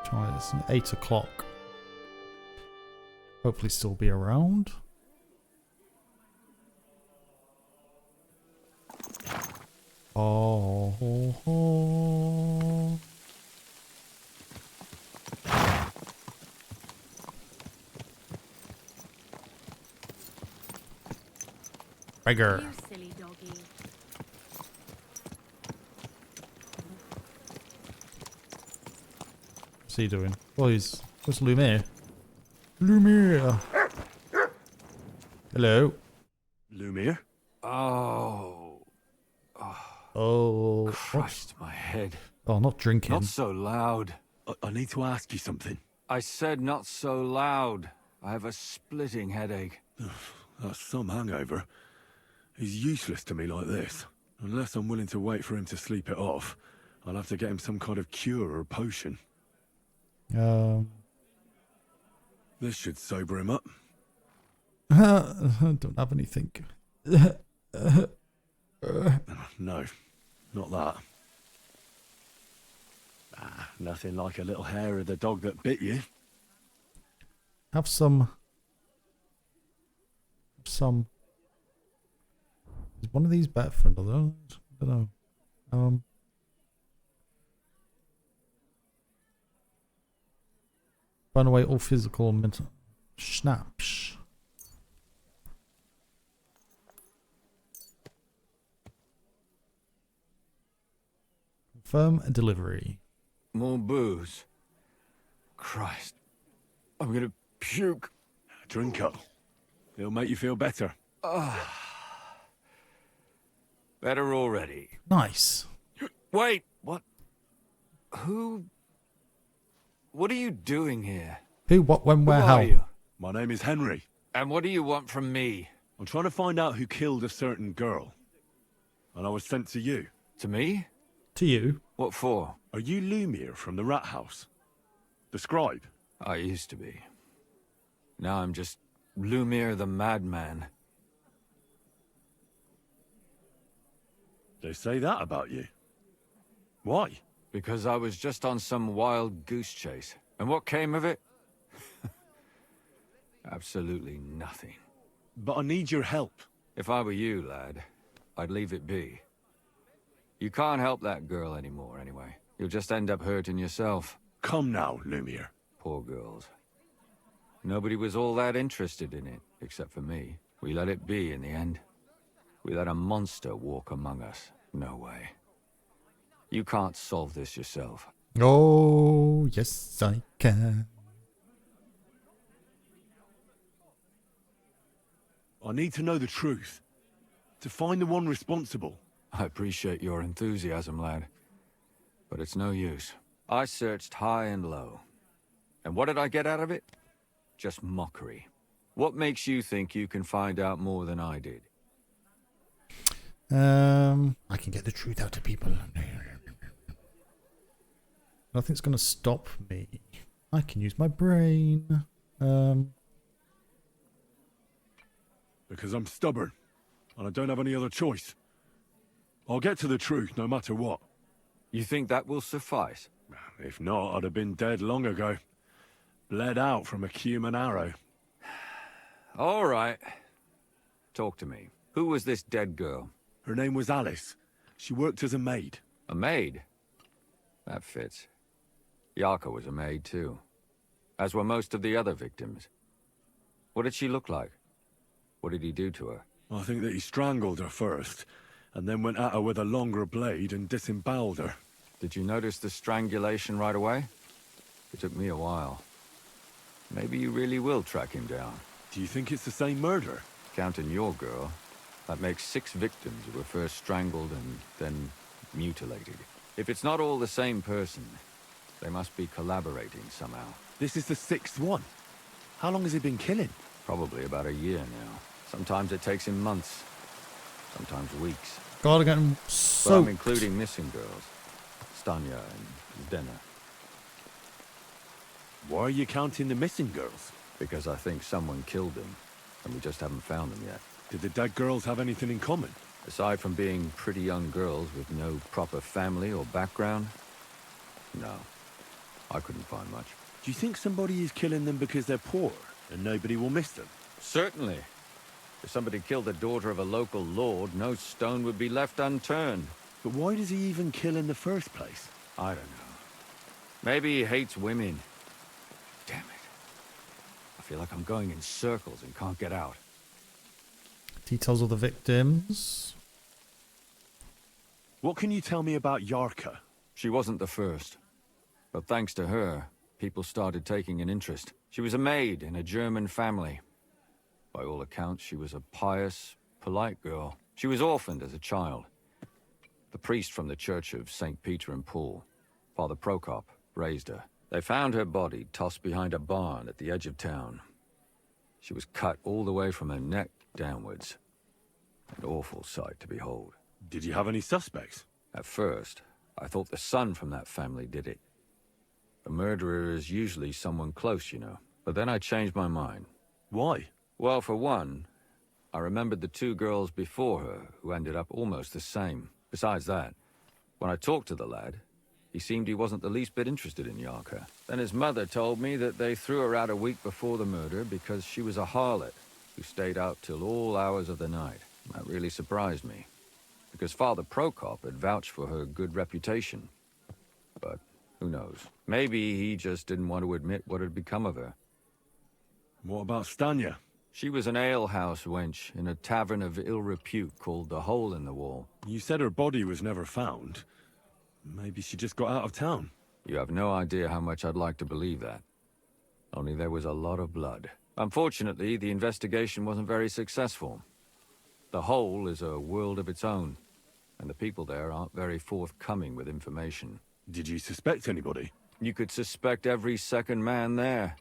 Try this. 8 o'clock. Hopefully still be around. Oh, ho, ho. Beggar. You silly doggy. What's he doing? Oh, where's Lumiere? Lumiere! Hello? Lumiere? Oh. Christ, my head. Oh, not drinking. Not so loud. I need to ask you something. I said not so loud. I have a splitting headache. That's some hangover. He's useless to me like this. Unless I'm willing to wait for him to sleep it off, I'll have to get him some kind of cure or potion. This should sober him up. I don't have anything. No, not that. Nothing like a little hair of the dog that bit you. Have some. Is one of these better for another? I don't know. Burn away all physical and mental. Snaps. Confirm a delivery. More booze. Christ. I'm gonna puke. Drink up. It'll make you feel better. Better already. Nice. Wait, what? Who? What are you doing here? Who, what, when, where, Who how? are you? My name is Henry. And what do you want from me? I'm trying to find out who killed a certain girl. And I was sent to you. To me? To you? What for? Are you Lumiere from the Rat House? The scribe? I used to be. Now I'm just Lumiere the Madman. They say that about you. Why? Because I was just on some wild goose chase. And what came of it? Absolutely nothing. But I need your help. If I were you, lad, I'd leave it be. You can't help that girl anymore, anyway. You'll just end up hurting yourself. Come now, Lumiere. Poor girls. Nobody was all that interested in it, except for me. We let it be in the end. We let a monster walk among us. No way. You can't solve this yourself. Oh, yes, I can. I need to know the truth. To find the one responsible. I appreciate your enthusiasm, lad. But it's no use. I searched high and low. And what did I get out of it? Just mockery. What makes you think you can find out more than I did? I can get the truth out of people. Nothing's gonna stop me. I can use my brain. Because I'm stubborn. And I don't have any other choice. I'll get to the truth no matter what. You think that will suffice? If not, I'd have been dead long ago. Bled out from a human arrow. All right. Talk to me. Who was this dead girl? Her name was Alice. She worked as a maid. A maid? That fits. Yarka was a maid too. As were most of the other victims. What did she look like? What did he do to her? I think that he strangled her first, and then went at her with a longer blade and disemboweled her. Did you notice the strangulation right away? It took me a while. Maybe you really will track him down. Do you think it's the same murder? Counting your girl, that makes 6 victims who were first strangled and then mutilated. If it's not all the same person, they must be collaborating somehow. This is the 6th one. How long has he been killing? Probably about a year now. Sometimes it takes him months, sometimes weeks. God, I got him But soaked. I'm including missing girls. Stanya and Dena. Why are you counting the missing girls? Because I think someone killed them, and we just haven't found them yet. Did the dead girls have anything in common? Aside from being pretty young girls with no proper family or background, no. I couldn't find much. Do you think somebody is killing them because they're poor, and nobody will miss them? Certainly. If somebody killed the daughter of a local lord, no stone would be left unturned. But why does he even kill in the first place? I don't know. Maybe he hates women. Damn it. I feel like I'm going in circles and can't get out. Details of the victims. What can you tell me about Yarka? She wasn't the first. But thanks to her, people started taking an interest. She was a maid in a German family. By all accounts, she was a pious, polite girl. She was orphaned as a child. The priest from the Church of St. Peter and Paul, Father Prokop, raised her. They found her body tossed behind a barn at the edge of town. She was cut all the way from her neck downwards. An awful sight to behold. Did you have any suspects? At first, I thought the son from that family did it. A murderer is usually someone close, you know. But then I changed my mind. Why? Well, for one, I remembered the 2 girls before her who ended up almost the same. Besides that, when I talked to the lad, he seemed he wasn't the least bit interested in Yarka. Then his mother told me that they threw her out a week before the murder because she was a harlot who stayed out till all hours of the night. That really surprised me, because Father Prokop had vouched for her good reputation. But who knows? Maybe he just didn't want to admit what had become of her. What about Stanya? She was an alehouse wench in a tavern of ill repute called the Hole in the Wall. You said her body was never found. Maybe she just got out of town. You have no idea how much I'd like to believe that. Only there was a lot of blood. Unfortunately, the investigation wasn't very successful. The Hole is a world of its own, and the people there aren't very forthcoming with information. Did you suspect anybody? You could suspect every second man there.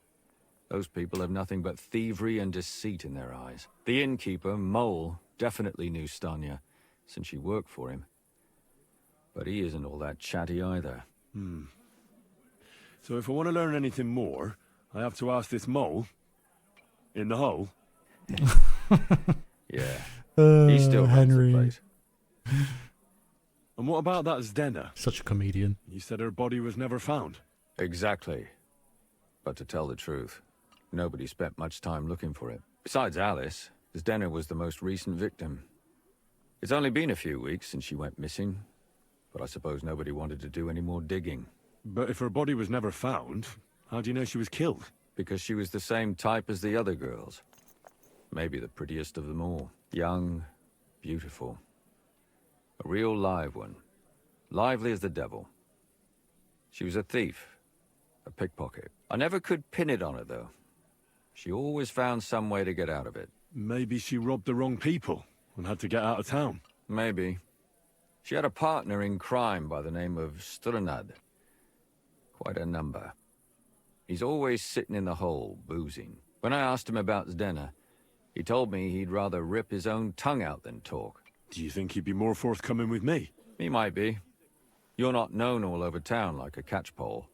Those people have nothing but thievery and deceit in their eyes. The innkeeper, Mole, definitely knew Stanya, since she worked for him. But he isn't all that chatty either. So if I want to learn anything more, I have to ask this Mole in the hole. Yeah. He still runs the Henry. place. And what about that Zdena? Such a comedian. You said her body was never found. Exactly. But to tell the truth, nobody spent much time looking for it. Besides Alice, Zdena was the most recent victim. It's only been a few weeks since she went missing, but I suppose nobody wanted to do any more digging. But if her body was never found, how do you know she was killed? Because she was the same type as the other girls. Maybe the prettiest of them all. Young, beautiful. A real live one. Lively as the devil. She was a thief. A pickpocket. I never could pin it on her, though. She always found some way to get out of it. Maybe she robbed the wrong people and had to get out of town. Maybe. She had a partner in crime by the name of Strunad. Quite a number. He's always sitting in the hole, boozing. When I asked him about Zdena, he told me he'd rather rip his own tongue out than talk. Do you think he'd be more forthcoming with me? He might be. You're not known all over town like a catchpole.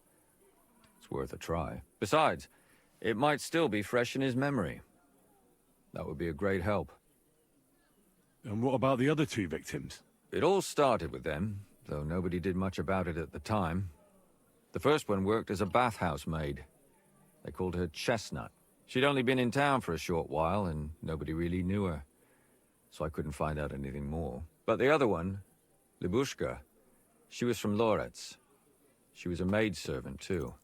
It's worth a try. Besides, it might still be fresh in his memory. That would be a great help. And what about the other two victims? It all started with them, though nobody did much about it at the time. The first one worked as a bathhouse maid. They called her Chestnut. She'd only been in town for a short while, and nobody really knew her. So I couldn't find out anything more. But the other one, Libushka, she was from Loretz. She was a maidservant, too.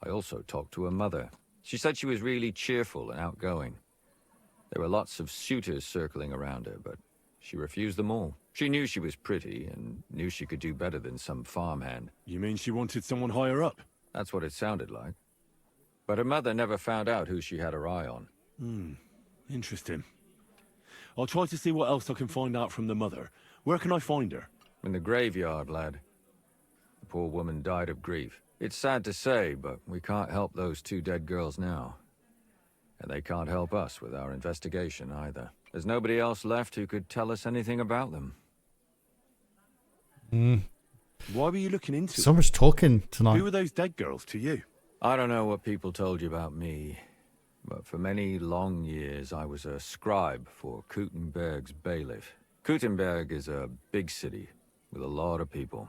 I also talked to her mother. She said she was really cheerful and outgoing. There were lots of suitors circling around her, but she refused them all. She knew she was pretty, and knew she could do better than some farmhand. You mean she wanted someone higher up? That's what it sounded like. But her mother never found out who she had her eye on. Interesting. I'll try to see what else I can find out from the mother. Where can I find her? In the graveyard, lad. The poor woman died of grief. It's sad to say, but we can't help those two dead girls now. And they can't help us with our investigation either. There's nobody else left who could tell us anything about them. Why were you looking into So much talking tonight. Who were those dead girls to you? I don't know what people told you about me, but for many long years I was a scribe for Kuttenberg's bailiff. Kuttenberg is a big city with a lot of people.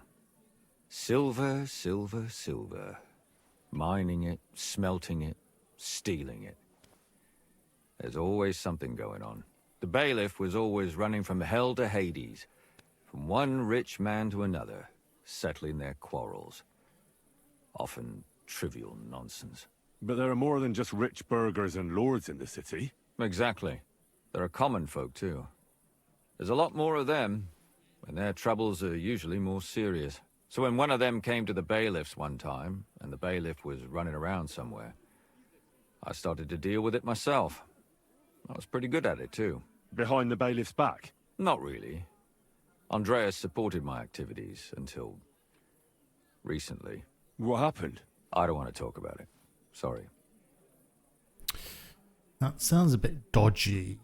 Silver, silver, silver. Mining it, smelting it, stealing it. There's always something going on. The bailiff was always running from hell to Hades, from one rich man to another, settling their quarrels. Often trivial nonsense. But there are more than just rich burghers and lords in the city. Exactly. There are common folk, too. There's a lot more of them, and their troubles are usually more serious. So when one of them came to the bailiff's one time, and the bailiff was running around somewhere, I started to deal with it myself. I was pretty good at it, too. Behind the bailiff's back? Not really. Andreas supported my activities until recently. What happened? I don't want to talk about it. Sorry. That sounds a bit dodgy.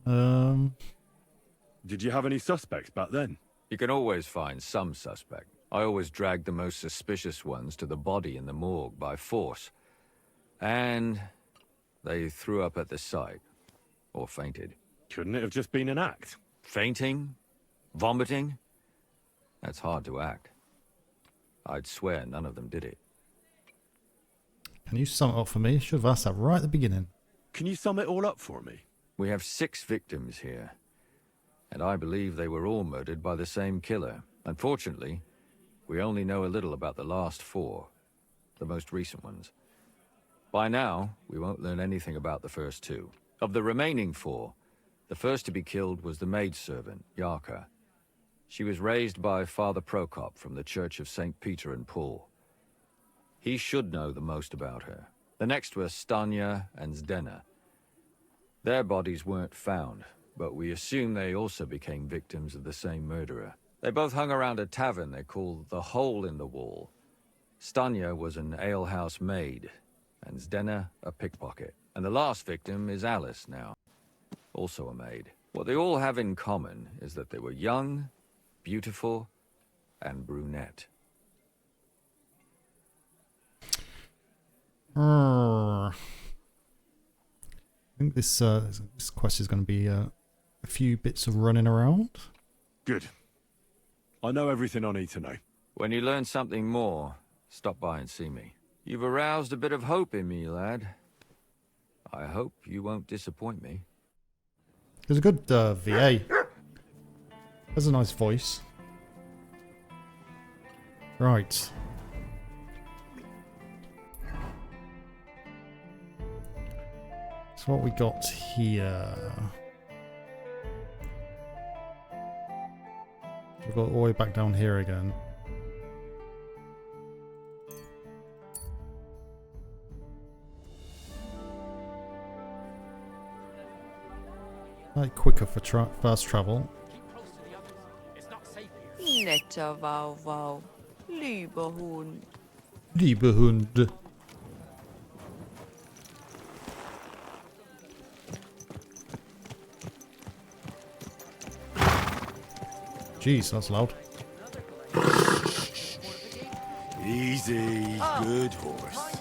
Did you have any suspects back then? You can always find some suspect. I always dragged the most suspicious ones to the body in the morgue by force. And they threw up at the sight. Or fainted. Couldn't it have just been an act? Fainting? Vomiting? That's hard to act. I'd swear none of them did it. Can you sum it up for me? Should have asked that right at the beginning. Can you sum it all up for me? We have 6 victims here. And I believe they were all murdered by the same killer. Unfortunately, we only know a little about the last 4. The most recent ones. By now, we won't learn anything about the first 2. Of the remaining 4, the first to be killed was the maidservant, Yarka. She was raised by Father Prokop from the Church of St. Peter and Paul. He should know the most about her. The next were Stanya and Zdena. Their bodies weren't found, but we assume they also became victims of the same murderer. They both hung around a tavern they called the Hole in the Wall. Stanya was an alehouse maid, and Zdena a pickpocket. And the last victim is Alice now, also a maid. What they all have in common is that they were young, beautiful, and brunette. I think this quest is going to be a few bits of running around. Good. I know everything I need to know. When you learn something more, stop by and see me. You've aroused a bit of hope in me, lad. I hope you won't disappoint me. There's a good VA. Has a nice voice. Right. So what we got here? We've got all the way back down here again. Like quicker for fast travel. Netter Wauwau, lieber Hund. Lieber Hund. Jeez, that's loud. Easy, good horse.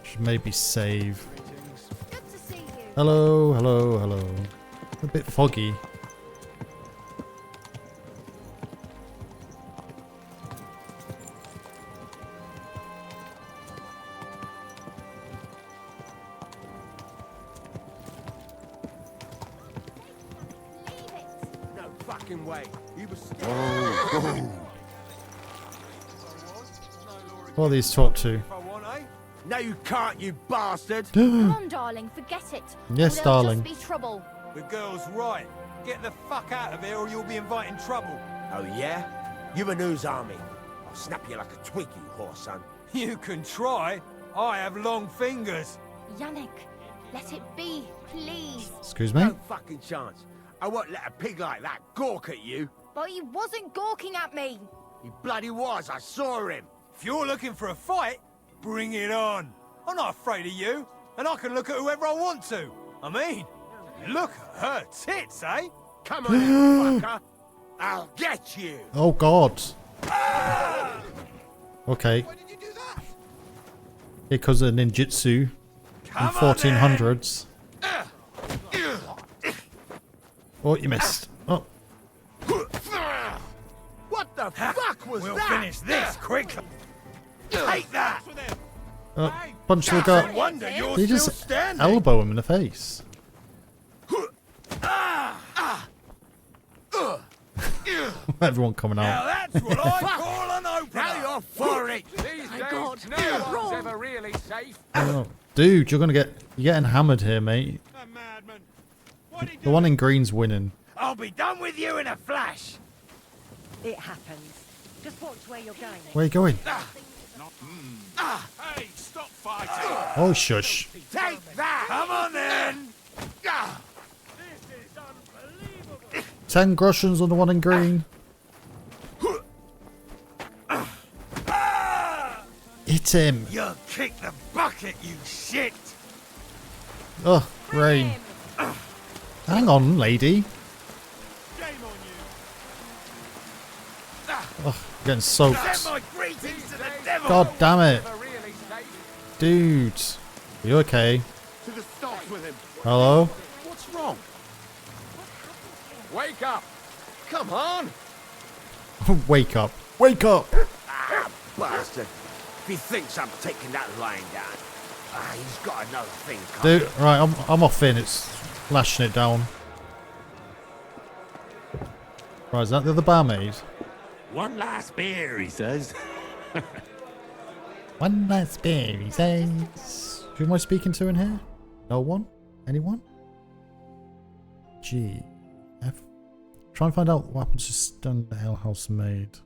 Should maybe save. Hello, hello, hello. A bit foggy. No fucking way. He was. What are these talk to? No, you can't, you bastard. Come on, darling, forget it. Yes, Or there'll darling. just be trouble. The girl's right. Get the fuck out of here or you'll be inviting trouble. Oh, yeah? You a news army. I'll snap you like a twig, you horse son. You can try. I have long fingers. Yannick, let it be, please. Excuse me? No fucking chance. I won't let a pig like that gawk at you. But he wasn't gawking at me. He bloody was. I saw him. If you're looking for a fight, bring it on. I'm not afraid of you, and I can look at whoever I want to. I mean, look at her tits, eh? Come on, then, fucker. I'll get you. Oh God. Okay. Because of ninjutsu in 1400s. Oh, you missed. Oh. What the fuck was We'll that? finish this quick. Take that. Punch the guy. Wonder you're They still just standing. elbow him in the face. Everyone coming Now out. that's what I call an opener. Now you're for it. These My days, God, no you're one's wrong. ever really safe. Oh, dude, you're getting hammered here, mate. The one in green's winning. I'll be done with you in a flash. It happens. Just watch where you're going. Where are you going? Hey, stop fighting. Oh, shush. Take that. Come on then. 10 groshens on the one in green. Hit him. You kick the bucket, you shit. Oh, rain. Hang on, lady. Oh, getting soaked. Send my greetings to the devil. God damn it. Dude. Are you okay? To the stocks with him. Hello? What's wrong? Wake up. Come on. Wake up. Wake up. Ah, bastard. If he thinks I'm taking that lying down, he's got another thing coming. Dude, right, I'm off in. It's lashing it down. Right, is that the other barmaid? One last beer, he says. One last beer, he says. Who am I speaking to in here? No one? Anyone? G. F. Try and find out what happens to stun the Hell House Maid.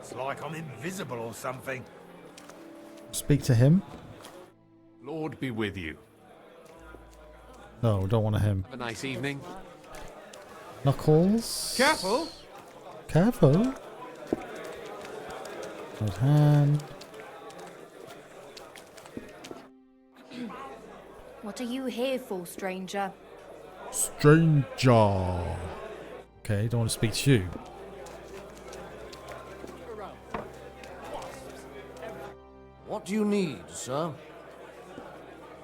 It's like I'm invisible or something. Speak to him? Lord be with you. No, don't want to him. Have a nice evening. Knuckles? Careful. Careful. Right hand. What are you here for, stranger? Stranger. Okay, don't want to speak to you. What do you need, sir?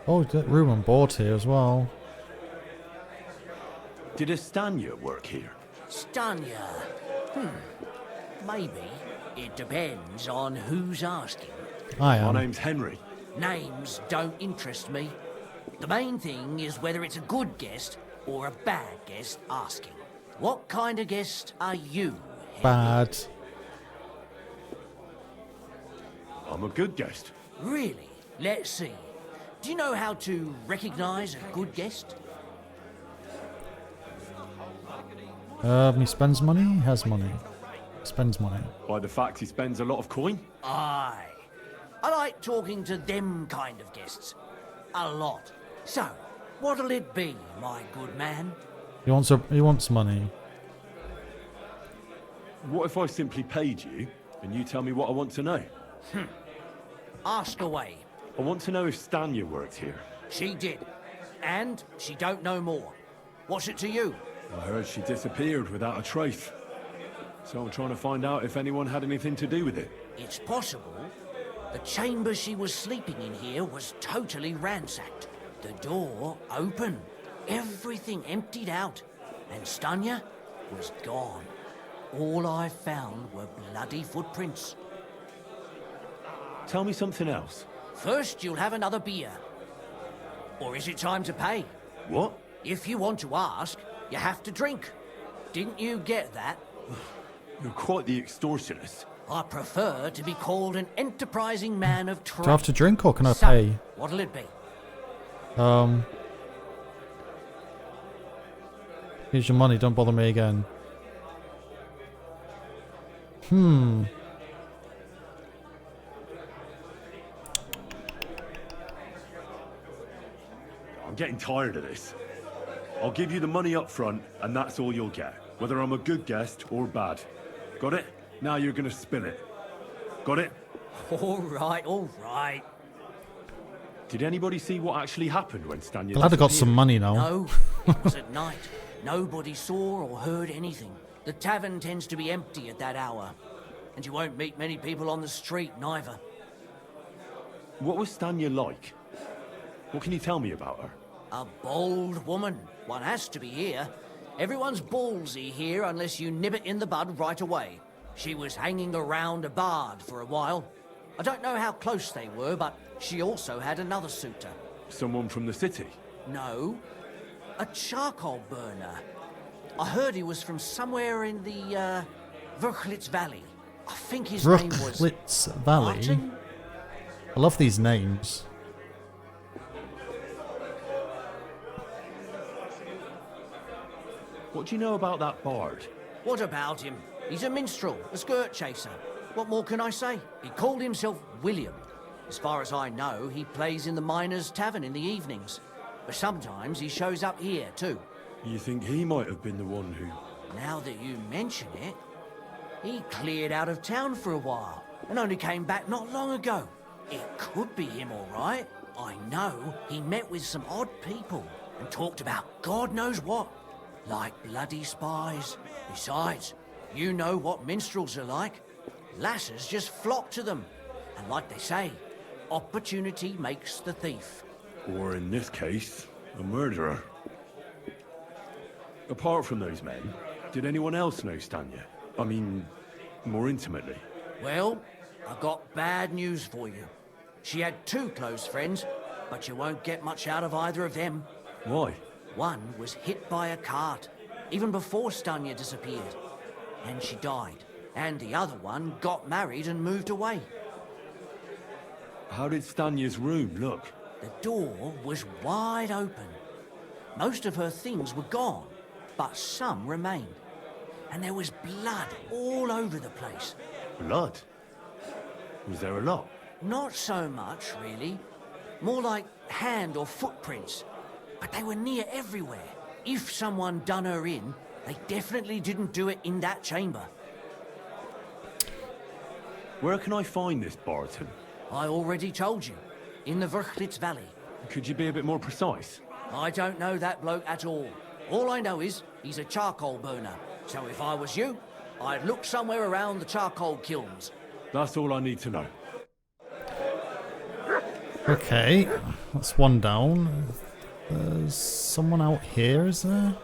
Oh, that room on board here as well. Did Estania work here? Stanya? Maybe. It depends on who's asking. I am. My name's Henry. Names don't interest me. The main thing is whether it's a good guest or a bad guest asking. What kind of guest are you, Henry? Bad. I'm a good guest. Really? Let's see. Do you know how to recognize a good guest? He spends money, he has money. Spends money. By the fact he spends a lot of coin? Aye. I like talking to them kind of guests. A lot. So, what'll it be, my good man? He wants money. What if I simply paid you and you tell me what I want to know? Ask away. I want to know if Stanya worked here. She did. And she don't know more. What's it to you? I heard she disappeared without a trace. So I'm trying to find out if anyone had anything to do with it. It's possible. The chamber she was sleeping in here was totally ransacked. The door open. Everything emptied out. And Stanya was gone. All I found were bloody footprints. Tell me something else. First, you'll have another beer. Or is it time to pay? What? If you want to ask, you have to drink. Didn't you get that? You're quite the extortionist. I prefer to be called an enterprising man of trade. Do I have to drink or can I So, pay? what'll it be? Here's your money, don't bother me again. I'm getting tired of this. I'll give you the money up front, and that's all you'll get. Whether I'm a good guest or bad. Got it? Now you're gonna spill it. Got it? All right, all right. Did anybody see what actually happened when Stanya Glad I got some money now. No, it was at night. Nobody saw or heard anything. The tavern tends to be empty at that hour. And you won't meet many people on the street, neither. What was Stanya like? What can you tell me about her? A bold woman. One has to be here. Everyone's ballsy here unless you nib it in the bud right away. She was hanging around a bard for a while. I don't know how close they were, but she also had another suitor. Someone from the city? No, a charcoal burner. I heard he was from somewhere in the, Verchlitz Valley. I think his name was... Verchlitz Valley? Martin? I love these names. What do you know about that bard? What about him? He's a minstrel, a skirt chaser. What more can I say? He called himself William. As far as I know, he plays in the Miners' Tavern in the evenings. But sometimes he shows up here, too. You think he might have been the one who... Now that you mention it, he cleared out of town for a while and only came back not long ago. It could be him, all right. I know he met with some odd people and talked about God knows what, like bloody spies. Besides, you know what minstrels are like. Lasses just flock to them. And like they say, opportunity makes the thief. Or in this case, a murderer. Apart from those men, did anyone else know Stanya? I mean, more intimately. Well, I've got bad news for you. She had two close friends, but you won't get much out of either of them. Why? One was hit by a cart, even before Stanya disappeared. And she died. And the other one got married and moved away. How did Stanya's room look? The door was wide open. Most of her things were gone, but some remained. And there was blood all over the place. Blood? Was there a lot? Not so much, really. More like hand or footprints. But they were near everywhere. If someone done her in, they definitely didn't do it in that chamber. Where can I find this Barton? I already told you. In the Verchlitz Valley. Could you be a bit more precise? I don't know that bloke at all. All I know is he's a charcoal burner. So if I was you, I'd look somewhere around the charcoal kilns. That's all I need to know. Okay, that's one down. There's someone out here, is there?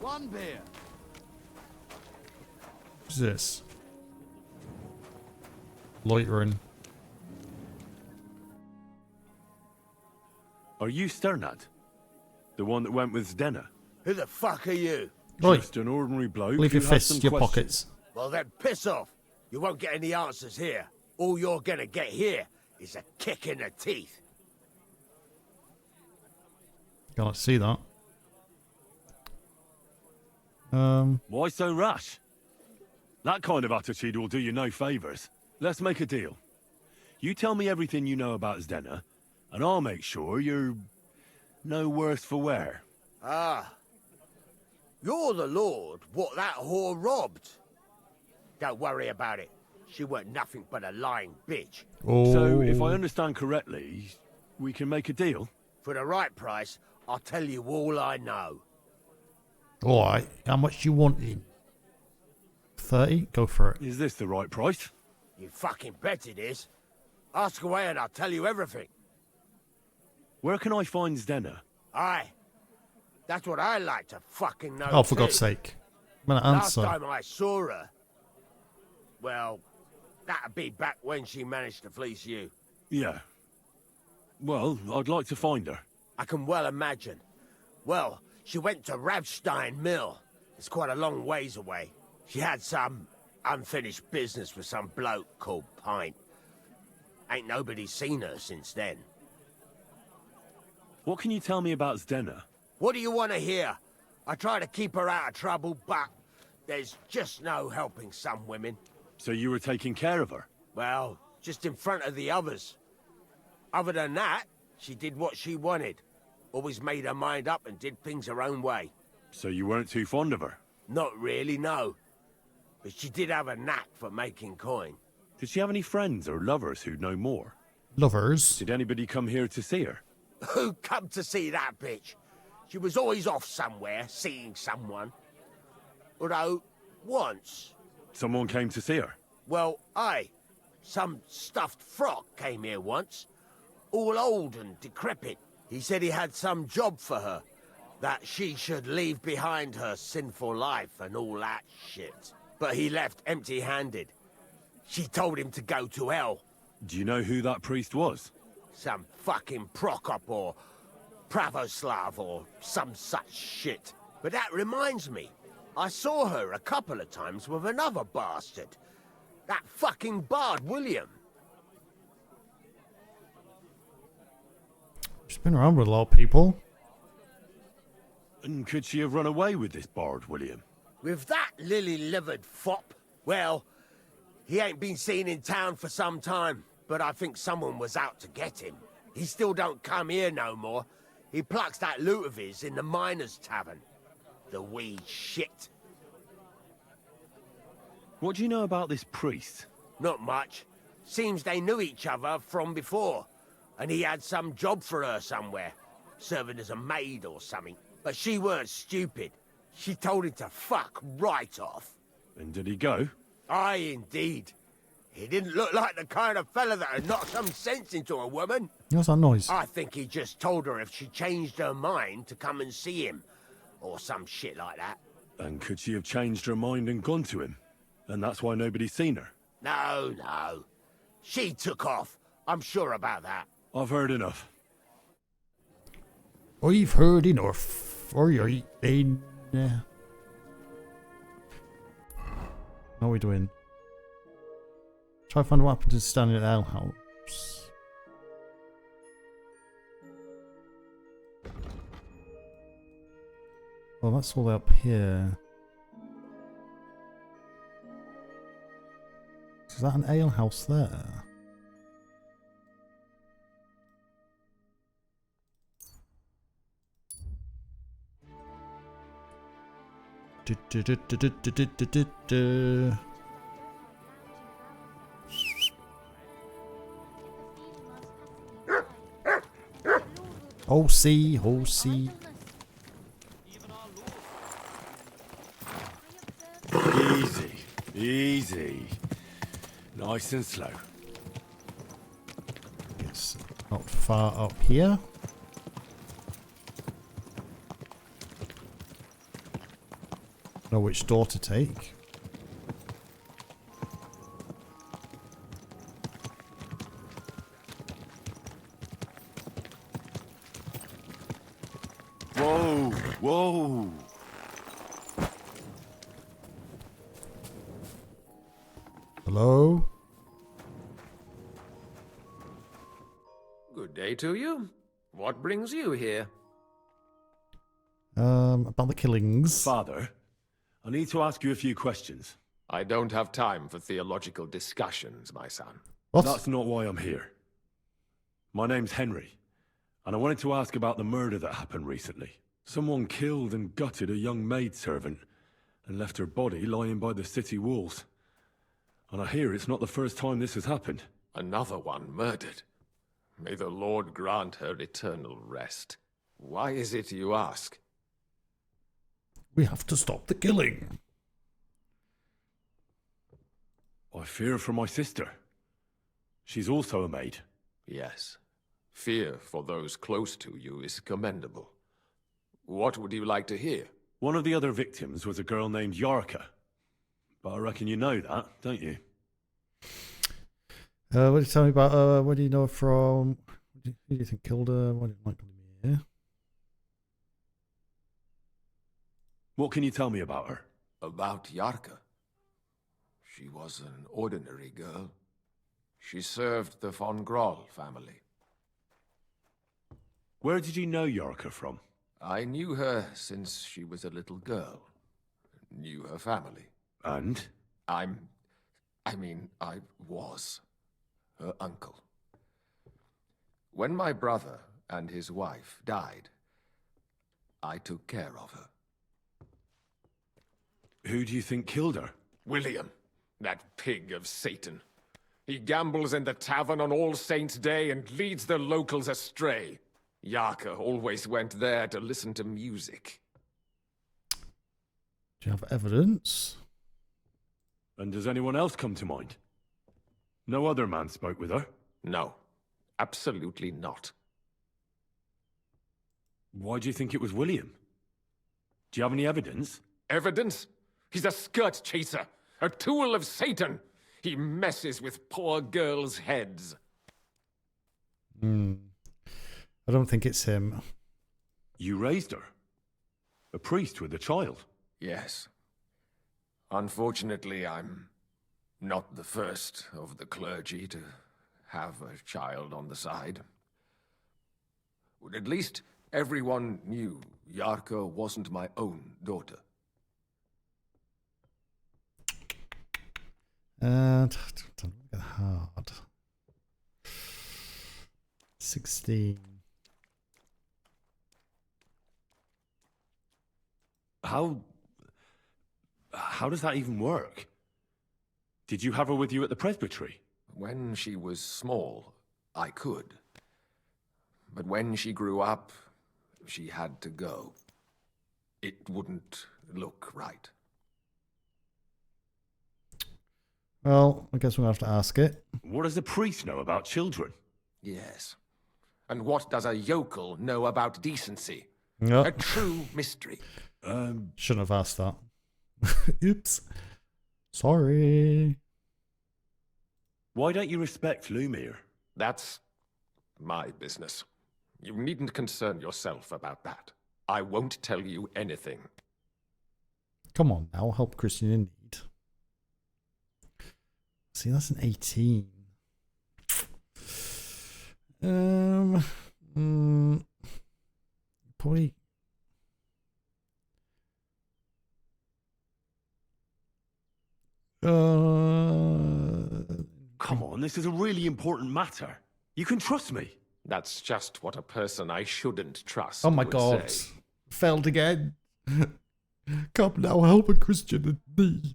One beer. What's this? Loitering. Are you Sternad? The one that went with Zdenna? Who the fuck are you? Just an ordinary bloke. Leave your who has fists some in your questions. pockets. Well then, piss off. You won't get any answers here. All you're gonna get here is a kick in the teeth. Can't see that. Why so rash? That kind of attitude will do you no favours. Let's make a deal. You tell me everything you know about Zdenna, and I'll make sure you're no worse for wear. Ah. You're the lord what that whore robbed. Don't worry about it. She weren't nothing but a lying bitch. So, if I understand correctly, we can make a deal? For the right price, I'll tell you all I know. Alright, how much you wanting? 30? Go for it. Is this the right price? You fucking bet it is. Ask away and I'll tell you everything. Where can I find Zdenna? Aye. That's what I like to fucking know. Oh, for too. God's sake. I'm gonna Last answer. time I saw her, well, that'd be back when she managed to fleece you. Yeah. Well, I'd like to find her. I can well imagine. Well, she went to Ravstein Mill. It's quite a long ways away. She had some unfinished business with some bloke called Pint. Ain't nobody seen her since then. What can you tell me about Zdenna? What do you want to hear? I try to keep her out of trouble, but there's just no helping some women. So you were taking care of her? Well, just in front of the others. Other than that, she did what she wanted. Always made her mind up and did things her own way. So you weren't too fond of her? Not really, no. But she did have a knack for making coin. Did she have any friends or lovers who'd know more? Lovers? Did anybody come here to see her? Who come to see that bitch? She was always off somewhere, seeing someone. Although, once... Someone came to see her? Well, aye. Some stuffed frock came here once. All old and decrepit. He said he had some job for her. That she should leave behind her sinful life and all that shit. But he left empty-handed. She told him to go to hell. Do you know who that priest was? Some fucking Prokop or Pravoslav or some such shit. But that reminds me. I saw her a couple of times with another bastard. That fucking bard, William. She's been around with a lot of people. And could she have run away with this bard, William? With that lily-livered fop? Well, he ain't been seen in town for some time, but I think someone was out to get him. He still don't come here no more. He plucks that loot of his in the Miners' Tavern. The wee shit. What do you know about this priest? Not much. Seems they knew each other from before. And he had some job for her somewhere. Serving as a maid or something. But she weren't stupid. She told him to fuck right off. And did he go? Aye, indeed. He didn't look like the kind of fella that'd knock some sense into a woman. What's that noise? I think he just told her if she changed her mind to come and see him. Or some shit like that. And could she have changed her mind and gone to him? And that's why nobody's seen her? No, no. She took off. I'm sure about that. I've heard enough. I've heard enough. Or you're in. How are we doing? Try to find what happened to standing at the ale house. Well, that's all up here. Is that an ale house there? Horsey, horsey. Nice and slow. It's not far up here. Know which door to take. Whoa! Whoa! Hello? Good day to you. What brings you here? About the killings. Father, I need to ask you a few questions. I don't have time for theological discussions, my son. What? That's not why I'm here. My name's Henry, and I wanted to ask about the murder that happened recently. Someone killed and gutted a young maidservant and left her body lying by the city walls. And I hear it's not the first time this has happened. Another one murdered. May the Lord grant her eternal rest. Why is it you ask? We have to stop the killing. I fear for my sister. She's also a maid. Yes. Fear for those close to you is commendable. What would you like to hear? One of the other victims was a girl named Yarka. But I reckon you know that, don't you? What did you tell me about what do you know from... Who do you think killed her? What did Michael hear? What can you tell me about her? About Yarka. She was an ordinary girl. She served the von Groll family. Where did you know Yarka from? I knew her since she was a little girl. Knew her family. And? I was her uncle. When my brother and his wife died, I took care of her. Who do you think killed her? William, that pig of Satan. He gambles in the tavern on All Saints' Day and leads the locals astray. Yarka always went there to listen to music. Do you have evidence? And does anyone else come to mind? No other man spoke with her? No, absolutely not. Why do you think it was William? Do you have any evidence? Evidence? He's a skirt chaser, a tool of Satan. He messes with poor girls' heads. I don't think it's him. You raised her? A priest with a child? Yes. Unfortunately, I'm not the first of the clergy to have a child on the side. But at least everyone knew Yarka wasn't my own daughter. And don't get hard. 16. How does that even work? Did you have her with you at the presbytery? When she was small, I could. But when she grew up, she had to go. It wouldn't look right. Well, I guess we'll have to ask it. What does a priest know about children? Yes. And what does a yokel know about decency? Yep. A true mystery. Shouldn't have asked that. Oops. Sorry. Why don't you respect Lumiere? That's my business. You needn't concern yourself about that. I won't tell you anything. Come on now, help Christian in need. See, that's an 18. Probably. Come on, this is a really important matter. You can trust me. That's just what a person I shouldn't trust Oh my would god. say. Failed again. Come now, help a Christian in need.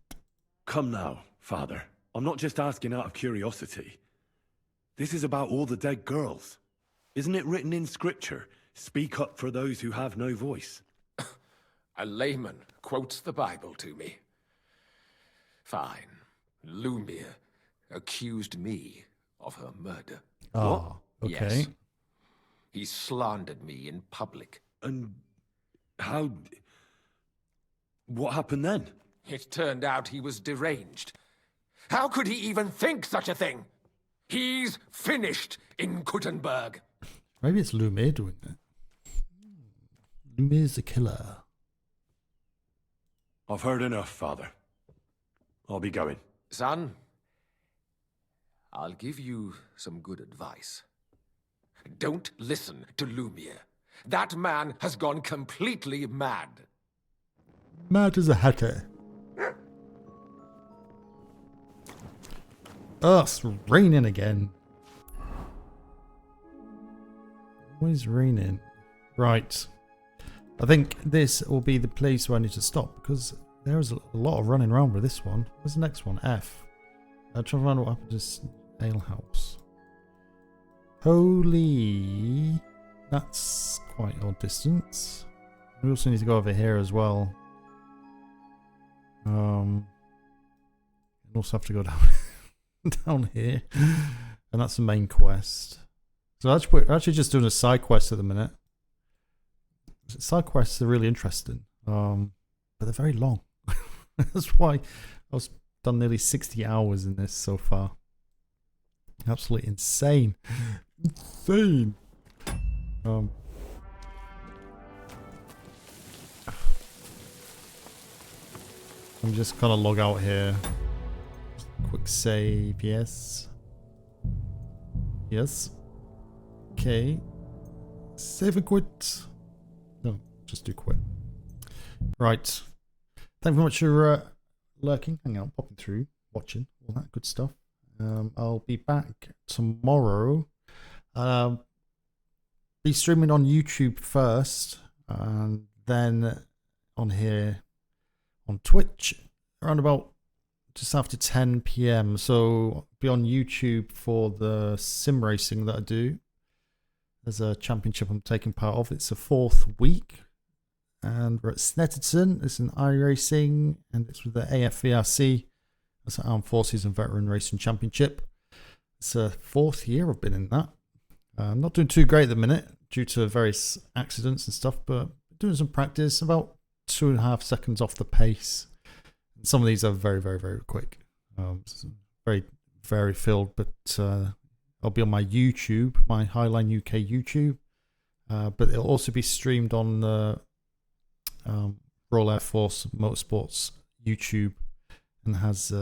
Come now, Father. I'm not just asking out of curiosity. This is about all the dead girls. Isn't it written in Scripture, speak up for those who have no voice? A layman quotes the Bible to me. Fine. Lumiere. accused me of her murder. Oh, okay. Yes. He slandered me in public. And how... What happened then? It turned out he was deranged. How could he even think such a thing? He's finished in Kuttenberg. Maybe it's Lumiere doing it. Lumiere's the killer. I've heard enough, Father. I'll be going. Son, I'll give you some good advice. Don't listen to Lumiere. That man has gone completely mad. Mad as a hatter. Oh, it's raining again. Always raining. Right. I think this will be the place where I need to stop because there's a lot of running around with this one. Where's the next one? F. I'm trying to find what happened to this ale house. Holy. That's quite a distance. We also need to go over here as well. And also have to go down down here. And that's the main quest. So we're actually just doing a side quest at the minute. Side quests are really interesting. But they're very long. That's why I've done nearly 60 hours in this so far. Absolutely insane. Insane. I'm just gonna log out here. Quick save, yes. Yes. Okay. Save and quit. No, just do quit. Right. Thank you very much for lurking, hanging out, popping through, watching, all that good stuff. I'll be back tomorrow. Be streaming on YouTube first, and then on here on Twitch around about just after 10 PM. So be on YouTube for the sim racing that I do. There's a championship I'm taking part of. It's the 4th week. And we're at Snetterton. It's an iRacing, and it's with the AFVRC. That's the Armed Forces and Veteran Racing Championship. It's the 4th year I've been in that. I'm not doing too great at the minute due to various accidents and stuff, but doing some practice, about 2.5 seconds off the pace. And some of these are very, very, very quick. Very, very filled, but I'll be on my YouTube, my Highline UK YouTube. But it'll also be streamed on the Royal Air Force Motorsports YouTube, and has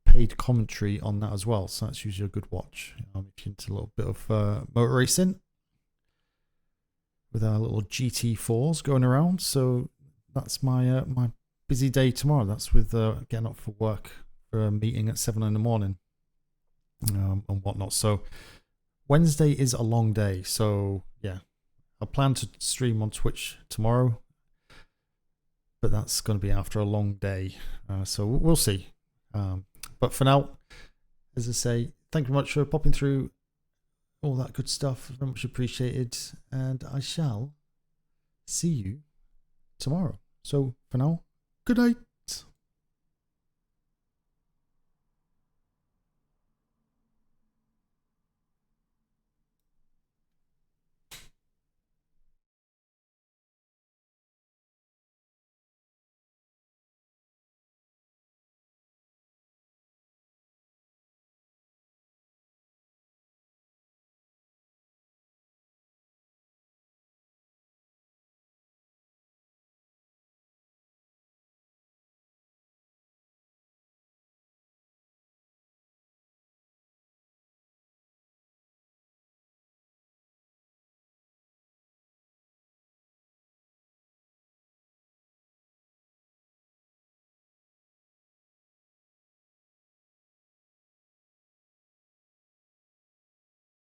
paid commentary on that as well, so that's usually a good watch if you're into a little bit of motor racing with our little GT4s going around. So that's my my busy day tomorrow. That's with getting up for work for a meeting at 7 in the morning and whatnot. So Wednesday is a long day, so yeah, I plan to stream on Twitch tomorrow, but that's going to be after a long day, so we'll see. But for now, as I say, thank you very much for popping through, all that good stuff. Very much appreciated, and I shall see you tomorrow. So for now, good night.